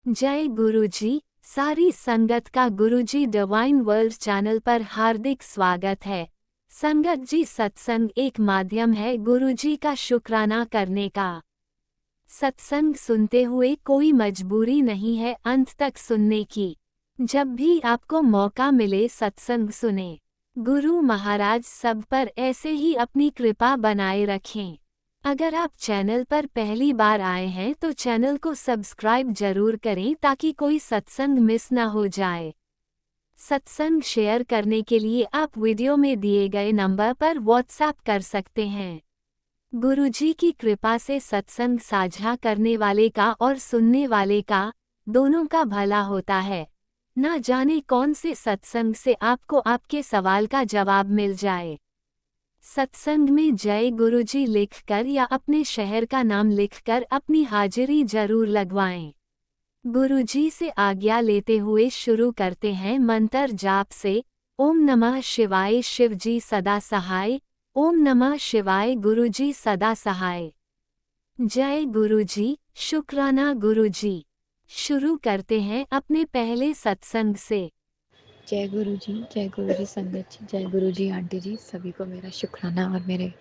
जय गुरुजी। सारी संगत का गुरुजी डिवाइन वर्ल्ड चैनल पर हार्दिक स्वागत है। संगत जी, सत्संग एक माध्यम है गुरुजी का शुक्राना करने का। सत्संग सुनते हुए कोई मजबूरी नहीं है अंत तक सुनने की। जब भी आपको मौका मिले सत्संग सुने। गुरु महाराज सब पर ऐसे ही अपनी कृपा बनाए रखें। अगर आप चैनल पर पहली बार आए हैं तो चैनल को सब्सक्राइब जरूर करें ताकि कोई सत्संग मिस ना हो जाए। सत्संग शेयर करने के लिए आप वीडियो में दिए गए नंबर पर व्हाट्सएप कर सकते हैं। गुरुजी की कृपा से सत्संग साझा करने वाले का और सुनने वाले का, दोनों का भला होता है। ना जाने कौन से सत्संग से आपको आपके सवाल का जवाब मिल जाए। सत्संग में जय गुरुजी लिखकर या अपने शहर का नाम लिखकर अपनी हाजिरी जरूर लगवाएं। गुरुजी से आज्ञा लेते हुए शुरू करते हैं मंत्र जाप से। ओम नमः शिवाय शिवजी सदा सहाय। ओम नमः शिवाय गुरुजी सदा सहाय। जय गुरुजी, शुक्राना गुरुजी। शुरू करते हैं अपने पहले सत्संग से। जय गुरु जी संगत जी, जय गुरु जी आंटी जी, सभी को मेरा शुक्राना और मेरे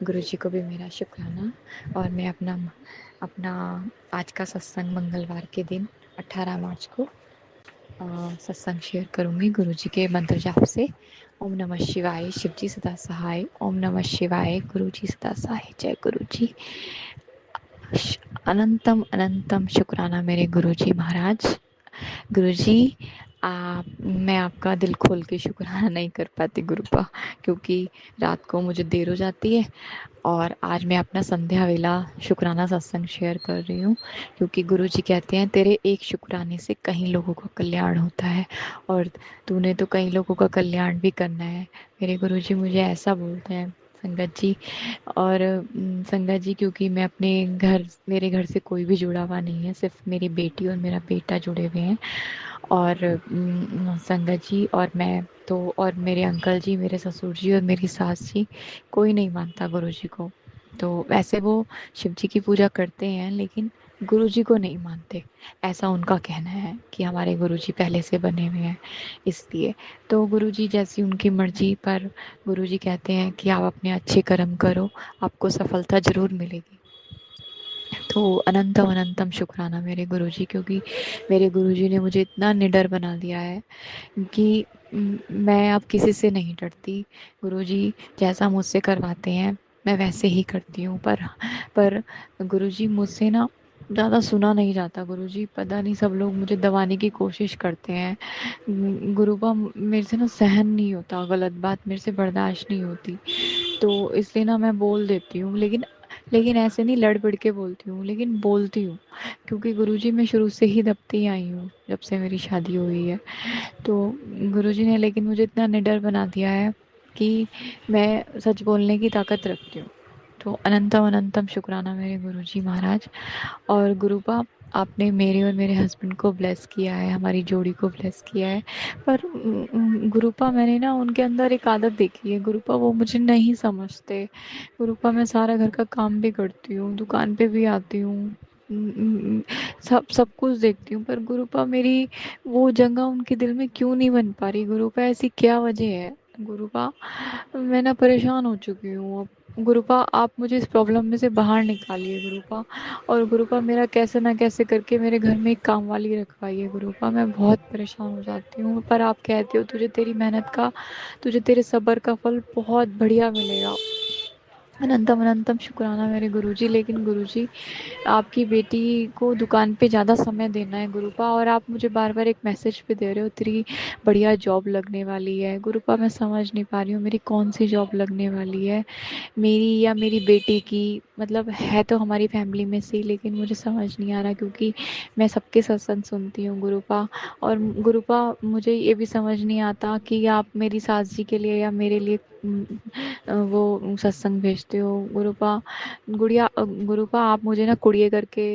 गुरु जी को भी मेरा शुक्राना। और मैं अपना अपना आज का सत्संग मंगलवार के दिन 18 मार्च को सत्संग शेयर करूँगी गुरु जी के मंत्र जाप से। ओम नमः शिवाय शिवजी सदा सहाय। ओम नमः शिवाय गुरु जी सदा सहाय। जय गुरु जी। अनंतम अनंतम शुक्राना मेरे गुरु जी महाराज। गुरुजी, मैं आपका दिल खोल के शुक्राना नहीं कर पाती गुरुपा, क्योंकि रात को मुझे देर हो जाती है। और आज मैं अपना संध्या वेला शुक्राना सत्संग शेयर कर रही हूँ, क्योंकि गुरुजी कहते हैं तेरे एक शुक्राने से कई लोगों का कल्याण होता है, और तूने तो कई लोगों का कल्याण भी करना है। मेरे गुरुजी मुझे ऐसा बोलते हैं संगत जी। और संगत जी, क्योंकि मैं अपने घर, मेरे घर से कोई भी जुड़ा हुआ नहीं है, सिर्फ मेरी बेटी और मेरा बेटा जुड़े हुए हैं। और संगत जी और मैं तो, और मेरे अंकल जी, मेरे ससुर जी और मेरी सास जी, कोई नहीं मानता गुरु जी को। तो वैसे वो शिव जी की पूजा करते हैं, लेकिन गुरु जी को नहीं मानते। ऐसा उनका कहना है कि हमारे गुरु जी पहले से बने हुए हैं, इसलिए। तो गुरु जी जैसी उनकी मर्जी, पर गुरु जी कहते हैं कि आप अपने अच्छे कर्म करो, आपको सफलता ज़रूर मिलेगी। तो अनंतम अनंतम शुक्राना मेरे गुरुजी, क्योंकि मेरे गुरुजी ने मुझे इतना निडर बना दिया है कि मैं अब किसी से नहीं डरती। गुरुजी जैसा मुझसे करवाते हैं मैं वैसे ही करती हूँ। पर गुरुजी मुझसे ना ज़्यादा सुना नहीं जाता। गुरुजी पता नहीं, सब लोग मुझे दबाने की कोशिश करते हैं। गुरुबा मेरे से ना सहन नहीं होता, गलत बात मेरे से बर्दाश्त नहीं होती, तो इसलिए ना मैं बोल देती हूँ। लेकिन लेकिन ऐसे नहीं लड़ बिड़ के बोलती हूँ, लेकिन बोलती हूँ, क्योंकि गुरुजी मैं शुरू से ही दबती आई हूँ जब से मेरी शादी हुई है। तो गुरुजी ने लेकिन मुझे इतना निडर बना दिया है कि मैं सच बोलने की ताकत रखती हूँ। तो अनंतम अनंतम शुक्राना मेरे गुरुजी महाराज। और गुरुपा, आपने मेरे और मेरे हस्बैंड को ब्लेस किया है, हमारी जोड़ी को ब्लेस किया है। पर गुरुपा, मैंने ना उनके अंदर एक आदत देखी है गुरुपा, वो मुझे नहीं समझते। गुरुपा मैं सारा घर का काम भी करती हूँ, दुकान पे भी आती हूँ, सब सब कुछ देखती हूँ, पर गुरुपा मेरी वो जगह उनके दिल में क्यों नहीं बन पा रही गुरुपा? ऐसी क्या वजह है गुरुपा? मैं ना परेशान हो चुकी हूँ अब। गुरुपा आप मुझे इस प्रॉब्लम में से बाहर निकालिए गुरुपा। और गुरुपा मेरा कैसे ना कैसे करके मेरे घर में एक काम वाली रखवाइए गुरुपा। मैं बहुत परेशान हो जाती हूँ, पर आप कहते हो तुझे तेरी मेहनत का, तुझे तेरे सब्र का फल बहुत बढ़िया मिलेगा। अनंतम अनंतम शुक्राना मेरे गुरुजी। लेकिन गुरुजी, आपकी बेटी को दुकान पे ज़्यादा समय देना है गुरुपा, और आप मुझे बार बार एक मैसेज पे दे रहे हो तेरी बढ़िया जॉब लगने वाली है। गुरुपा मैं समझ नहीं पा रही हूँ मेरी कौन सी जॉब लगने वाली है, मेरी या मेरी बेटी की। मतलब है तो हमारी फैमिली में से ही, लेकिन मुझे समझ नहीं आ रहा, क्योंकि मैं सबके सत्संग सुनती हूँ गुरुपा। और गुरुपा मुझे ये भी समझ नहीं आता कि आप मेरी सास जी के लिए या मेरे लिए वो सत्संग भेजते हो गुरुपा। गुरुपा आप मुझे ना कुड़िए करके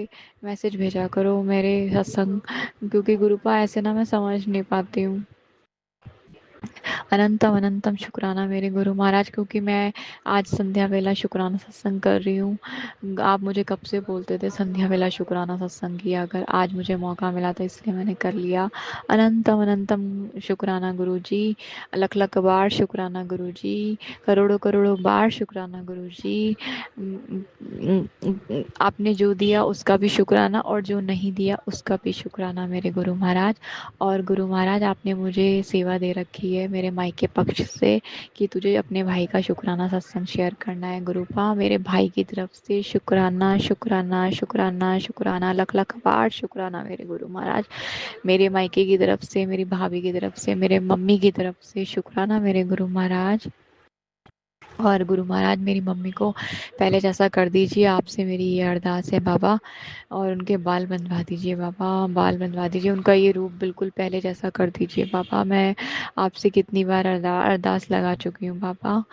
मैसेज भेजा करो मेरे सत्संग, क्योंकि गुरुपा ऐसे ना मैं समझ नहीं पाती हूँ। अनंतम अनंतम शुक्राना मेरे गुरु महाराज, क्योंकि मैं आज संध्या वेला शुक्राना सत्संग कर रही हूँ। आप मुझे कब से बोलते थे संध्या वेला शुक्राना सत्संग किया अगर, आज मुझे मौका मिला तो इसलिए मैंने कर लिया। अनंतम अनंतम शुक्राना गुरु जी, लख लख बार शुक्राना गुरु जी, करोड़ों करोड़ों बार शुक्राना गुरु जी। आपने जो दिया उसका भी शुक्राना, और जो नहीं दिया उसका भी शुक्राना मेरे गुरु महाराज। और गुरु महाराज, आपने मुझे सेवा दे रखी है मेरे मायके पक्ष से कि तुझे अपने भाई का शुक्राना सत्संग शेयर करना है। गुरुपा, मेरे भाई की तरफ से शुक्राना शुक्राना शुक्राना शुक्राना, लख लख बार शुक्राना मेरे गुरु महाराज। मेरे मायके की तरफ से, मेरी भाभी की तरफ से, मेरे मम्मी की तरफ से शुक्राना मेरे गुरु महाराज। और गुरु महाराज, मेरी मम्मी को पहले जैसा कर दीजिए, आपसे मेरी ये अरदास है बाबा। और उनके बाल बंधवा दीजिए बाबा, बाल बंधवा दीजिए, उनका ये रूप बिल्कुल पहले जैसा कर दीजिए बाबा। मैं आपसे कितनी बार अरदास लगा चुकी हूँ बाबा।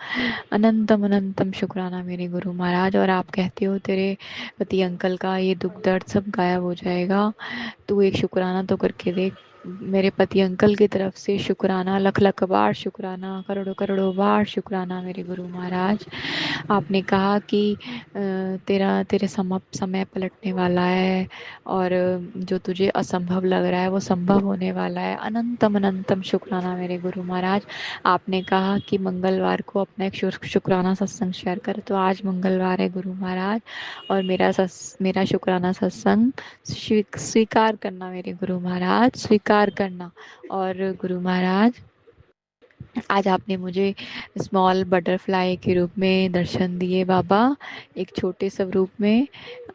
अनंतम अनंतम शुक्राना मेरे गुरु महाराज। और आप कहते हो तेरे पति अंकल का ये दुख दर्द सब गायब हो जाएगा, तू एक शुक्राना तो करके देख। मेरे पति अंकल की तरफ से शुक्राना, लख लख बार शुक्राना, करोड़ों करोड़ों बार शुक्राना मेरे गुरु महाराज। आपने कहा कि तेरे समय पलटने वाला है, और जो तुझे असंभव लग रहा है वो संभव होने वाला है। अनंतम अनंतम शुक्राना मेरे गुरु महाराज। आपने कहा कि मंगलवार को अपना एक शुक्राना सत्संग शेयर कर, तो आज मंगलवार है गुरु महाराज, और मेरा शुक्राना सत्संग स्वीकार करना मेरे गुरु महाराज, स्वीकार करना। और गुरु महाराज, आज आपने मुझे स्मॉल बटरफ्लाई के रूप में दर्शन दिए बाबा, एक छोटे से रूप में।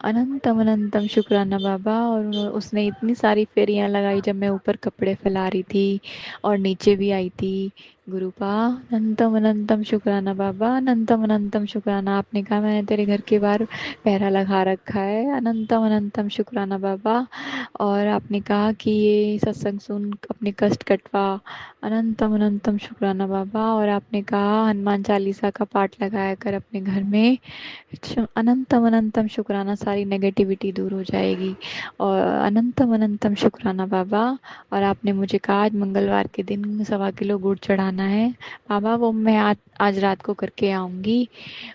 अनंतम अनंतम शुक्राना बाबा। और उसने इतनी सारी फेरियां लगाई जब मैं ऊपर कपड़े फैला रही थी और नीचे भी आई थी। गुरुपा, अनंतम अनंतम शुक्राना बाबा, अनंतम अनंतम शुक्राना। आपने कहा मैंने तेरे घर के बाहर पहरा लगा रखा है, अनंतम अनंतम शुक्राना बाबा। और आपने कहा कि ये सत्संग सुन अपने कष्ट कटवा, अनंतम अनंतम शुक्राना बाबा। और आपने कहा हनुमान चालीसा का पाठ लगाया कर अपने घर में, अनंतम अनंतम शुक्राना, सारी नेगेटिविटी दूर हो जाएगी। और अनंतम अनंतम शुक्राना बाबा। और आपने मुझे कहा आज मंगलवार के दिन 1.25 किलो गुड़ चढ़ाना है बाबा, वो मैं आज रात को करके आऊँगी।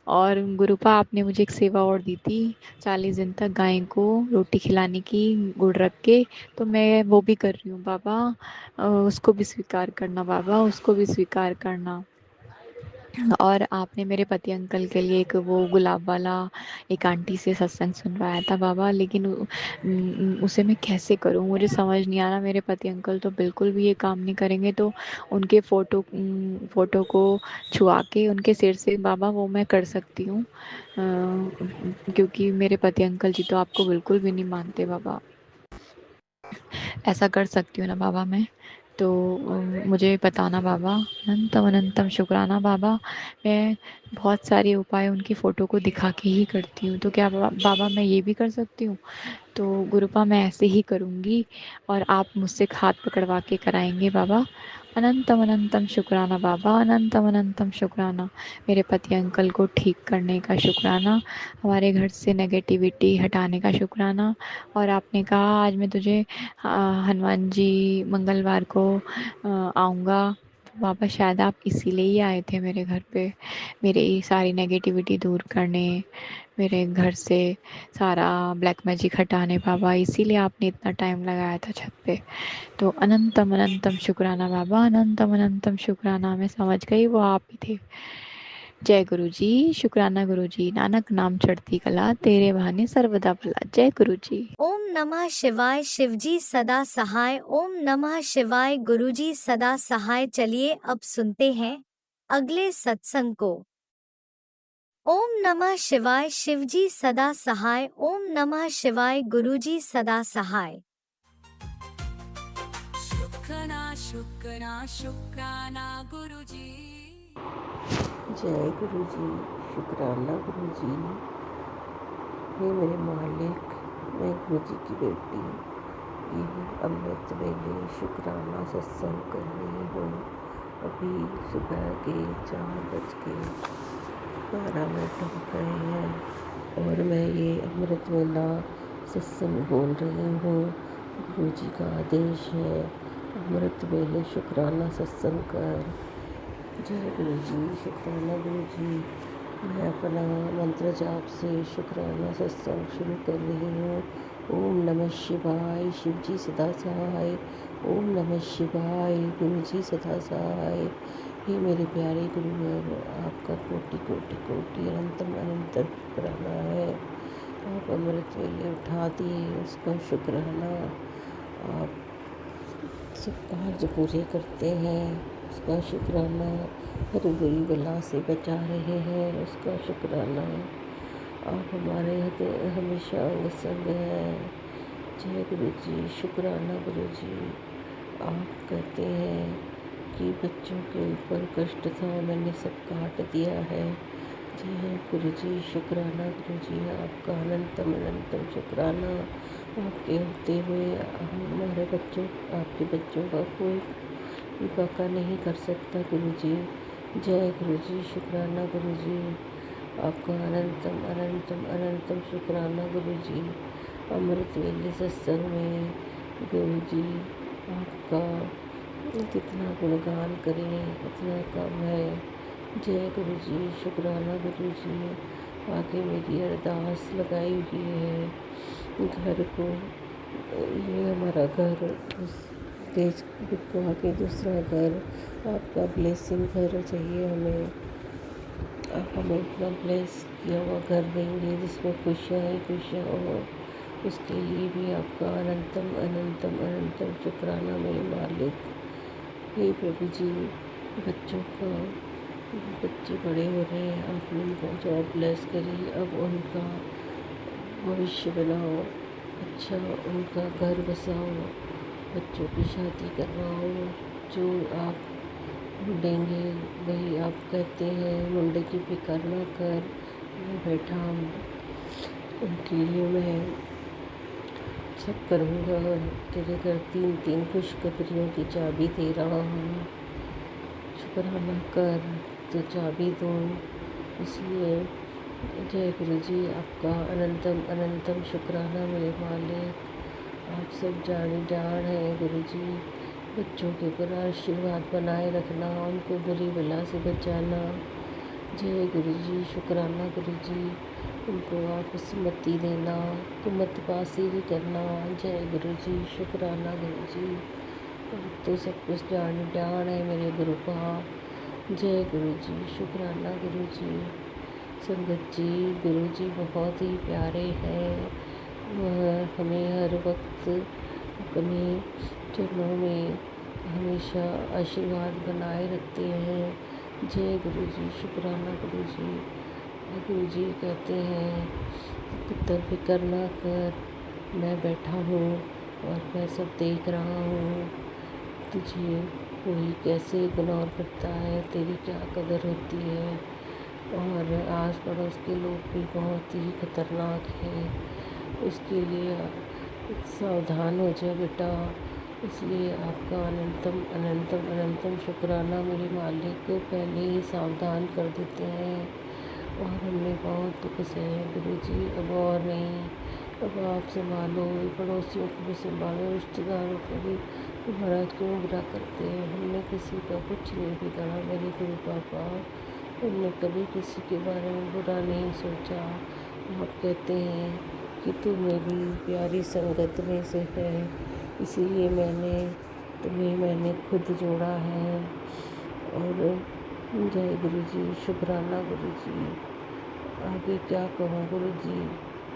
और गुरुपा, आपने मुझे एक सेवा और दी थी, 40 दिन तक गाय को रोटी खिलाने की गुड़ रख के, तो मैं वो भी कर रही हूँ बाबा। उसको भी स्वीकार करना बाबा, उसको भी स्वीकार करना। और आपने मेरे पति अंकल के लिए एक वो गुलाब वाला एक आंटी से सत्संग सुनवाया था बाबा, लेकिन उसे मैं कैसे करूं, मुझे समझ नहीं आ रहा। मेरे पति अंकल तो बिल्कुल भी ये काम नहीं करेंगे, तो उनके फोटो को छुआ के उनके सिर से बाबा वो मैं कर सकती हूँ, क्योंकि मेरे पति अंकल जी तो आपको बिल्कुल भी नहीं मानते बाबा। ऐसा कर सकती हूँ ना बाबा मैं? तो मुझे बताना बाबा। अनंतम अनंतम शुक्राना बाबा। मैं बहुत सारे उपाय उनकी फ़ोटो को दिखा के ही करती हूँ, तो क्या बाबा मैं ये भी कर सकती हूँ? तो गुरुपा, मैं ऐसे ही करूँगी, और आप मुझसे हाथ पकड़वा के कराएंगे बाबा। अनंतम अनंतम शुक्राना बाबा, अनंतम अनंतम शुक्राना। मेरे पति अंकल को ठीक करने का शुक्राना, हमारे घर से नेगेटिविटी हटाने का शुक्राना। और आपने कहा आज मैं तुझे हनुमान जी मंगलवार को आऊँगा, तो बाबा शायद आप इसीलिए ही आए थे मेरे घर पे, मेरी सारी नेगेटिविटी दूर करने, मेरे घर से सारा ब्लैक मैजिक हटाने बाबा, इसीलिए आपने इतना टाइम लगाया था छत पे। तो अनंतम अनंतम शुक्राना बाबा, अनंतम अनंतम शुक्राना। मैं समझ गई वो आप ही थे। जय गुरु जी, शुक्राना गुरु जी, नानक नाम चढ़ती कला, तेरे बहाने सर्वदा भला। जय गुरु जी। ओम नमः शिवाय। शिवजी सदा सहाय। ओम नमः शिवाय। गुरुजी सदा सहाय। चलिए अब सुनते हैं अगले सत्संग को। ओम नमः शिवाय। शिवजी सदा सहाय। ओम नमः शिवाय। गुरुजी सदा सहाय। शुक्राना शुक्राना शुक्राना गुरुजी। जय गुरु जी, शुक्राना गुरु जी। हे मेरे मालिक, मैं गुरु जी की बेटी ये अमृत वेले शुक्राना सत्संग कर रही हूँ। अभी सुबह के 4:12 हो गए हैं और मैं ये अमृत वेला सत्संग बोल रही हूँ। गुरु जी का आदेश है अमृत वेले शुक्राना सत्संग कर। जय गुरु जी, शुक्राना गुरु जी। मैं अपना मंत्र जाप से शुक्राना सत्संग शुरू कर रही हूँ। ओम नमः शिवाय, शिव जी सदा सहाय। ओम नमः शिवाय, गुरु जी सदा सहाय। हे मेरे प्यारे गुरुवर, आपका कोटि कोटि कोटि अनंतम अनंत शुक्राना है। आप अमृत वेले उठा दिए, उसका शुक्राना। आप सब कार्य पूरे करते हैं, उसका शुक्राना। हर बुरी बला से बचा रहे हैं, उसका शुक्राना। आप हमारे हमेशा अंग संग हैं। जय गुरु जी, शुक्राना गुरु जी। आप कहते हैं कि बच्चों के ऊपर कष्ट था, मैंने सब काट दिया है। जय गुरु जी, शुक्राना गुरु जी। आपका अनंतम अनंतम शुक्राना। आपके होते हुए हमारे बच्चों, आपके बच्चों का कोई भी बाका नहीं कर सकता गुरु जी। जय गुरु जी, शुक्राना गुरु जी। आपका अनंतम अनंतम अनंतम शुक्राना गुरु जी। अमृत वेले सत्संग में गुरु जी आपका कितना गुणगान करें उतना कम है। जय गुरु जी, शुक्राना गुरु जी। आगे मेरी अरदास लगाई हुई है घर को, ये हमारा घर उस देश को आगे दूसरा घर, आपका ब्लेसिंग घर चाहिए हमें। आप हमें इतना ब्लेस किया हुआ घर देंगे जिसमें खुशियाँ ही खुशियाँ हो, उसके लिए भी आपका अनंतम अनंतम अनंतम शुक्राना मेरे मालिक। हे प्रभु जी, बच्चों का बच्चे बड़े हो रहे हैं, आपने उनको जॉब ब्लेस करी, अब उनका भविष्य बनाओ, अच्छा उनका घर बसाओ, बच्चों की शादी करवाओ। जो आप देंगे वही आप कहते हैं, मुंडे की फिक्र ना कर, मैं बैठा हूँ, उनके लिए मैं सब करूँगा। तेरे घर 3-3 खुशखबरियों की चाबी दे रहा हूँ, शुक्राना कर तो चाबी दूँ। इसलिए जय गुरु जी, आपका अनंतम अनंतम शुक्राना मेरे मालिक। आप सब जान हैं गुरु जी। बच्चों के ऊपर आशीर्वाद बनाए रखना, उनको बुरी बला से बचाना। जय गुरु जी, शुक्राना गुरु जी। उनको आप सुमति देना, कुमतबासी भी करना। जय गुरु जी, शुक्राना गुरु जी। आप तो सब कुछ जान है मेरे गुरु का। जय गुरु जी, शुक्राना गुरु जी। संगत जी, गुरु जी बहुत ही प्यारे हैं। वह हमें हर वक्त अपने चरणों में हमेशा आशीर्वाद बनाए रखते हैं। जय गुरु जी, शुक्राना गुरु जी। गुरु जी कहते हैं, पुत्र फिक्र ना कर, मैं बैठा हूँ और मैं सब देख रहा हूँ। तुझे कोई कैसे इग्नोर करता है, तेरी क्या कदर होती है। और आस पड़ोस के लोग भी बहुत ही खतरनाक हैं, उसके लिए सावधान हो जाए बेटा। इसलिए आपका अनंतम अनंतम अनंतम शुक्राना मेरे मालिक को पहले ही सावधान कर देते हैं। और हमने बहुत दुख सहे गुरु जी, अब और नहीं, अब आप संभालो, पड़ोसियों को भी संभालो, रिश्तेदारों को भी। तुम्हारा क्यों बुरा करते हैं, हमने किसी का कुछ नहीं बिगाड़ा मेरे गुरु पापा, हमने कभी किसी के बारे में बुरा नहीं सोचा। आप कहते हैं कि तू मेरी प्यारी संगत में से है, इसीलिए मैंने खुद जोड़ा है। और जय गुरु जी, शुक्राना गुरु जी। आगे क्या कहूँ गुरु जी,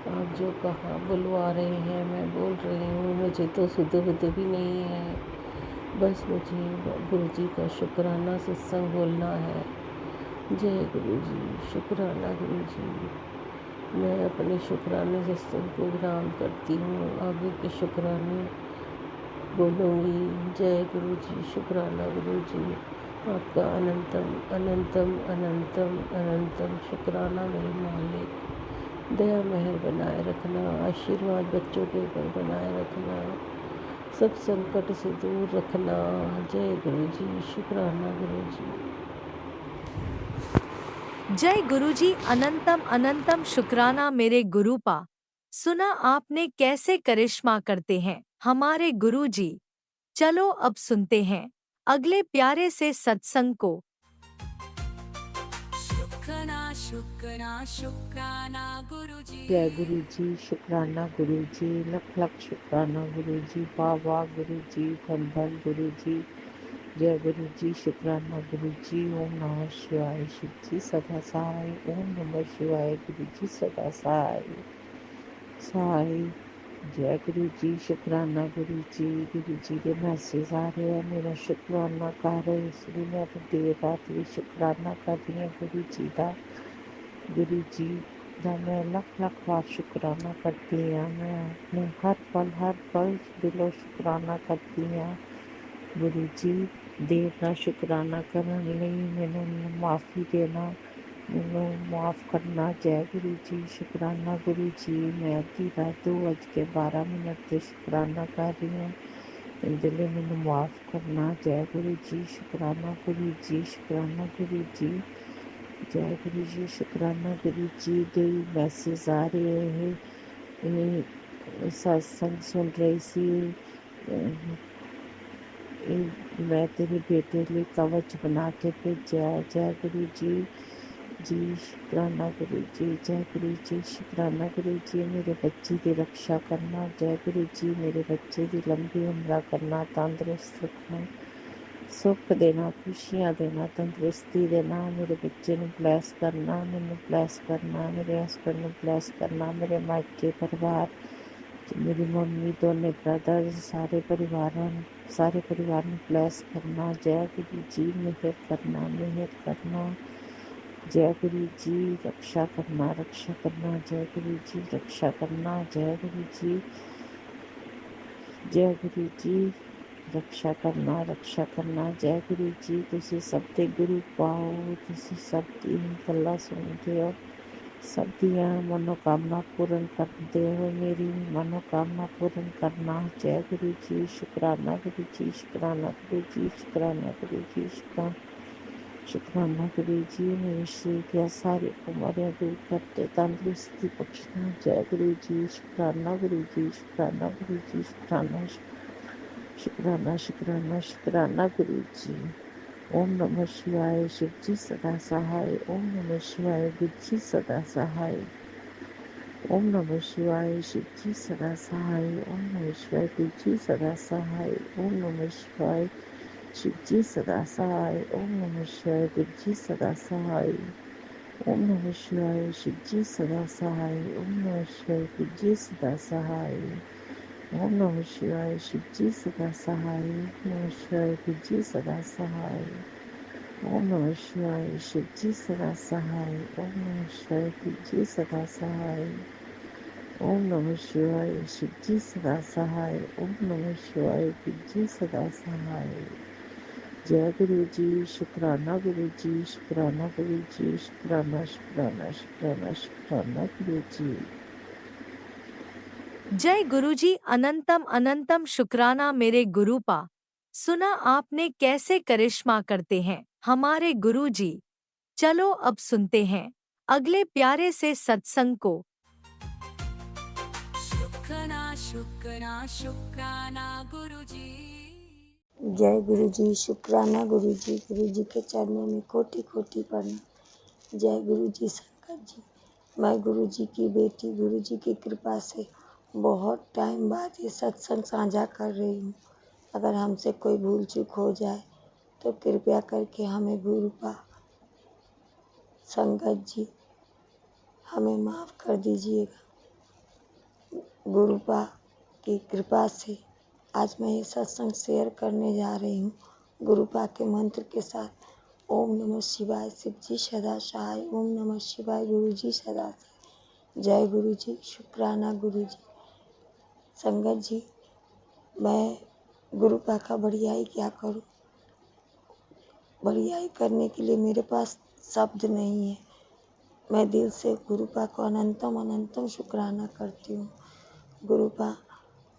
आप जो कहा बुलवा रहे हैं मैं बोल रही हूँ, मुझे तो सुध बुध भी नहीं है। बस मुझे गुरु जी का शुक्राना सत्संग बोलना है। जय गुरु जी, शुक्राना गुरु जी। मैं अपने शुक्राने सत्संग को विराम करती हूँ, आगे के शुक्राने बोलूँगी। जय गुरु जी, शुक्राना गुरु जी। आपका अनंतम अनंतम अनंतम अनंतम शुक्राना मेरे मालिक। दया मेहर बनाए रखना, आशीर्वाद बच्चों के ऊपर बनाए रखना, सब संकट से दूर रखना। जय गुरु जी, शुक्राना गुरु जी। जय गुरुजी, अनंतम अनंतम शुक्राना मेरे गुरुपा। सुना आपने कैसे करिश्मा करते हैं हमारे गुरुजी। चलो अब सुनते हैं अगले प्यारे से सत्संग को। शुक्राना शुक्राना गुरुजी। जय गुरु जी, शुक्राना गुरु जी, लख लख शुक्राना गुरु जी, वाह वाह गुरु जी, धन धन गुरु जी। जय गुरु जी, शुक्राना गुरु जी। ओम नमः शिवाय, शिव जी सदा सहाय। ओम नमः शिवाय, गुरु जी सदा सहाय सहाय। जय गुरु जी, शुक्राना गुरु जी। गुरु जी के मैसेज आ रहे हैं, मेरा शुक्राना कर रहे, इसलिए मैं तो देर रात भी शुक्राना कर रही हूँ गुरु जी का। गुरु जी ਦਾ मैं ਲੱਖ ਲੱਖ ਵਾਰ ਸ਼ੁਕਰਾਨਾ ਕਰਦੀ ਹਾਂ। ਮੈਂ ਆਪਣੇ ਹਰ ਪਲ ਦਿਲੋਂ ਸ਼ੁਕਰਾਨਾ ਕਰਦੀ ਹਾਂ। ਗੁਰੂ ਜੀ ਦੇਰ ਨਾਲ ਸ਼ੁਕਰਾਨਾ ਕਰਨ ਲਈ ਮੈਨੂੰ ਮਾਫੀ ਦੇਣਾ, ਮੈਨੂੰ ਮਾਫ ਕਰਨਾ। ਜੈ ਗੁਰੂ ਜੀ, ਸ਼ੁਕਰਾਨਾ ਗੁਰੂ ਜੀ। ਮੈਂ ਅੱਧੀ ਰਾਤ 2:12 ਤੇ ਸ਼ੁਕਰਾਨਾ ਕਰ ਰਹੀ ਹਾਂ, ਇਹਦੇ ਲਈ ਮੈਨੂੰ ਮਾਫ ਕਰਨਾ। ਜੈ ਗੁਰੂ ਜੀ, ਸ਼ੁਕਰਾਨਾ ਗੁਰੂ ਜੀ, ਸ਼ੁਕਰਾਨਾ ਗੁਰੂ ਜੀ। जय गुरु जी, शुक्राना गुरु जी। कई मैसेज आ रहे हैं, सत्संग सुन रही सी। मैं तेरे बेटे लिए कवच बना के भेजा। जय गुरु जी जी, शुक्राना गुरु जी। जय गुरु जी, शुक्राना गुरु जी। मेरे बच्चे की रक्षा करना। जय गुरु जी, मेरे बच्चे की लंबी उम्र करना, तंदुरुस्त रखना, सुख देना, खुशियाँ देना, तंदुरुस्ती देना। मेरे बच्चे ਨੂੰ ਬਲੈਸ ਕਰਨਾ, ਮੈਨੂੰ ਬਲੈਸ ਕਰਨਾ, ਮੇਰੇ ਹਸਬੈਂਡ ਨੂੰ ਬਲੈਸ ਕਰਨਾ, ਮੇਰੇ ਮਾਇਕੇ ਪਰਿਵਾਰ, ਮੇਰੀ ਮੰਮੀ, ਦੋਨੇ ਬ੍ਰਦਰ, ਸਾਰੇ ਪਰਿਵਾਰ ਨੂੰ ਬਲੈਸ ਕਰਨਾ। ਜੈ ਗੁਰੂ ਜੀ, ਮਿਹਰ ਕਰਨਾ, ਮਿਹਰ ਕਰਨਾ। जय गुरु जी, रक्षा करना, रक्षा करना। जय गुरु जी, रक्षा करना। जय गुरु जी, जय गुरु जी, रक्षा करना, रक्षा करना। जय गुरु जी, तुसी सब दे गुरु पाओ, तुसी सब दी गल्लां सुनदे हो, सब दियां मनोकामना पूर्ण करदे हो, मेरी मनोकामना पूर्ण करना। जय गुरु जी, शुक्राना गुरु जी, शुक्राना गुरु जी, शुक्राना गुरु जी, शुक्राना गुरु जी। मेरे शरीर की सारी बीमारियां दूर करते, तंदुरुस्ती बख्शना। जय गुरु जी, शुक्राना गुरु जी, शुक्राना गुरु जी, शुक्राना शुक्राना शुक्राना शुक्राना गुरु जी। ओम नमः शिवाय, शिव जी सदा सहाय। ओम नमः शिवाय, गुरु जी सदा सहाय। ओम नमः शिवाय, शिव जी सदा सहाय। ओम नमः शिवाय, गुरु जी सदा सहाय। ओम नमः शिवाय, शिव जी सदा सहाय। ओम नमः शिवाय, गुरु जी सदा सहाय। ओम नमः शिवाय, शिव जी सदा सहाय। ओम नमः शिवाय, गुरु जी सदा सहाय। ओम नमः शिवाय, शिव जी सदा सहाय। ओम नमः शिवाय, गुरु जी सदा सहाय। ओम नमः शिवाय, शिव जी सदा सहाय। ओम नमः शिवाय, गुरु जी सदा सहाय। ओम नमः शिवाय, शिव जी सदा सहाय। ओम नमः शिवाय, गुरु जी सदा सहाय। जय गुरु जी, शुक्राना गुरु जी, शुक्राना गुरु जी, शुक्राना शुक्राना शुक्राना शुक्राना गुरु जी। जय गुरुजी, अनंतम अनंतम शुक्राना मेरे गुरुपा। सुना आपने कैसे करिश्मा करते हैं हमारे गुरुजी। चलो अब सुनते हैं अगले प्यारे से सत्संग को। शुक्राना गुरुजी। जय गुरु जी, शुक्राना गुरु जी के चरणों में कोटि कोटि प्रणाम। जय गुरु जी, संगत जी, मैं गुरु जी की बेटी, गुरु जी की कृपा से बहुत टाइम बाद ये सत्संग साझा कर रही हूँ। अगर हमसे कोई भूल चूक हो जाए तो कृपया करके हमें गुरुपा संगत जी हमें माफ़ कर दीजिएगा। गुरुपा की कृपा से आज मैं ये सत्संग शेयर करने जा रही हूँ गुरुपा के मंत्र के साथ। ओम नमः शिवाय, शिव जी सदा सहाय। ओम नमः शिवाय, गुरु जी सदा सहाय। जय गुरु जी, शुक्राना गुरु जी। संगत जी, मैं गुरुपा का बड़ियाई क्या करूँ। बड़ियाई करने के लिए मेरे पास शब्द नहीं है। मैं दिल से गुरुपा को अनंतम अनंतम शुक्राना करती हूँ। गुरुपा,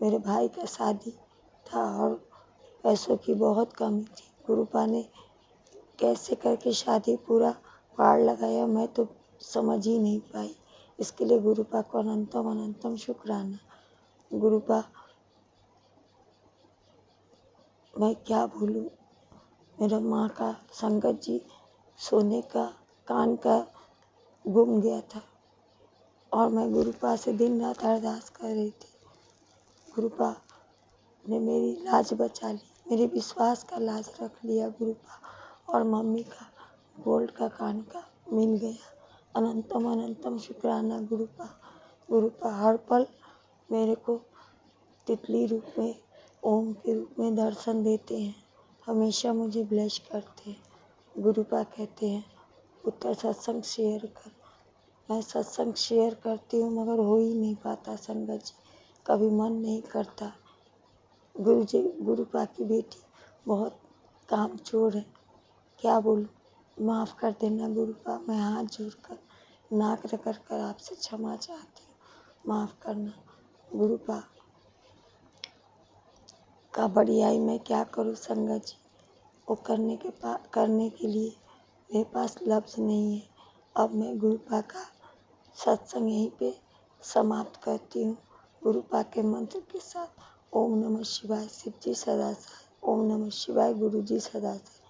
मेरे भाई का शादी था और पैसों की बहुत कमी थी। गुरुपा ने कैसे करके शादी पूरा पार लगाया, मैं तो समझ ही नहीं पाई। इसके लिए गुरुपा को अनंतम अनंतम शुक्राना। गुरुपा मैं क्या भूलूं। मेरा माँ का संगत जी सोने का कान का गुम गया था और मैं गुरुपा से दिन रात अरदास कर रही थी। गुरुपा ने मेरी लाज बचा ली, मेरे विश्वास का लाज रख लिया गुरुपा, और मम्मी का गोल्ड का कान का मिल गया। अनंतम अनंतम शुक्राना गुरुपा। गुरुपा हर पल मेरे को तितली रूप में, ओम के रूप में दर्शन देते हैं, हमेशा मुझे ब्लेस करते हैं। गुरुपा कहते हैं पुत्र सत्संग शेयर कर। मैं सत्संग शेयर करती हूँ मगर हो ही नहीं पाता संगत जी, कभी मन नहीं करता। गुरु जी गुरुपा की बेटी बहुत काम चोर है, क्या बोलूँ। माफ़ कर देना गुरुपा, मैं हाथ जोड़कर नाक रगड़ कर आपसे क्षमा चाहती हूँ, माफ़ करना गुरुपा। का बढ़ियाई मैं क्या करूँ संगत जी, वो करने के लिए मेरे पास लफ्ज़ नहीं है। अब मैं गुरुपा का सत्संग यहीं पे समाप्त करती हूँ गुरुपा के मंत्र के साथ। ओम नमः शिवाय, शिव जी सदा साथ। ओम नमः शिवाय, गुरु जी सदा साथ।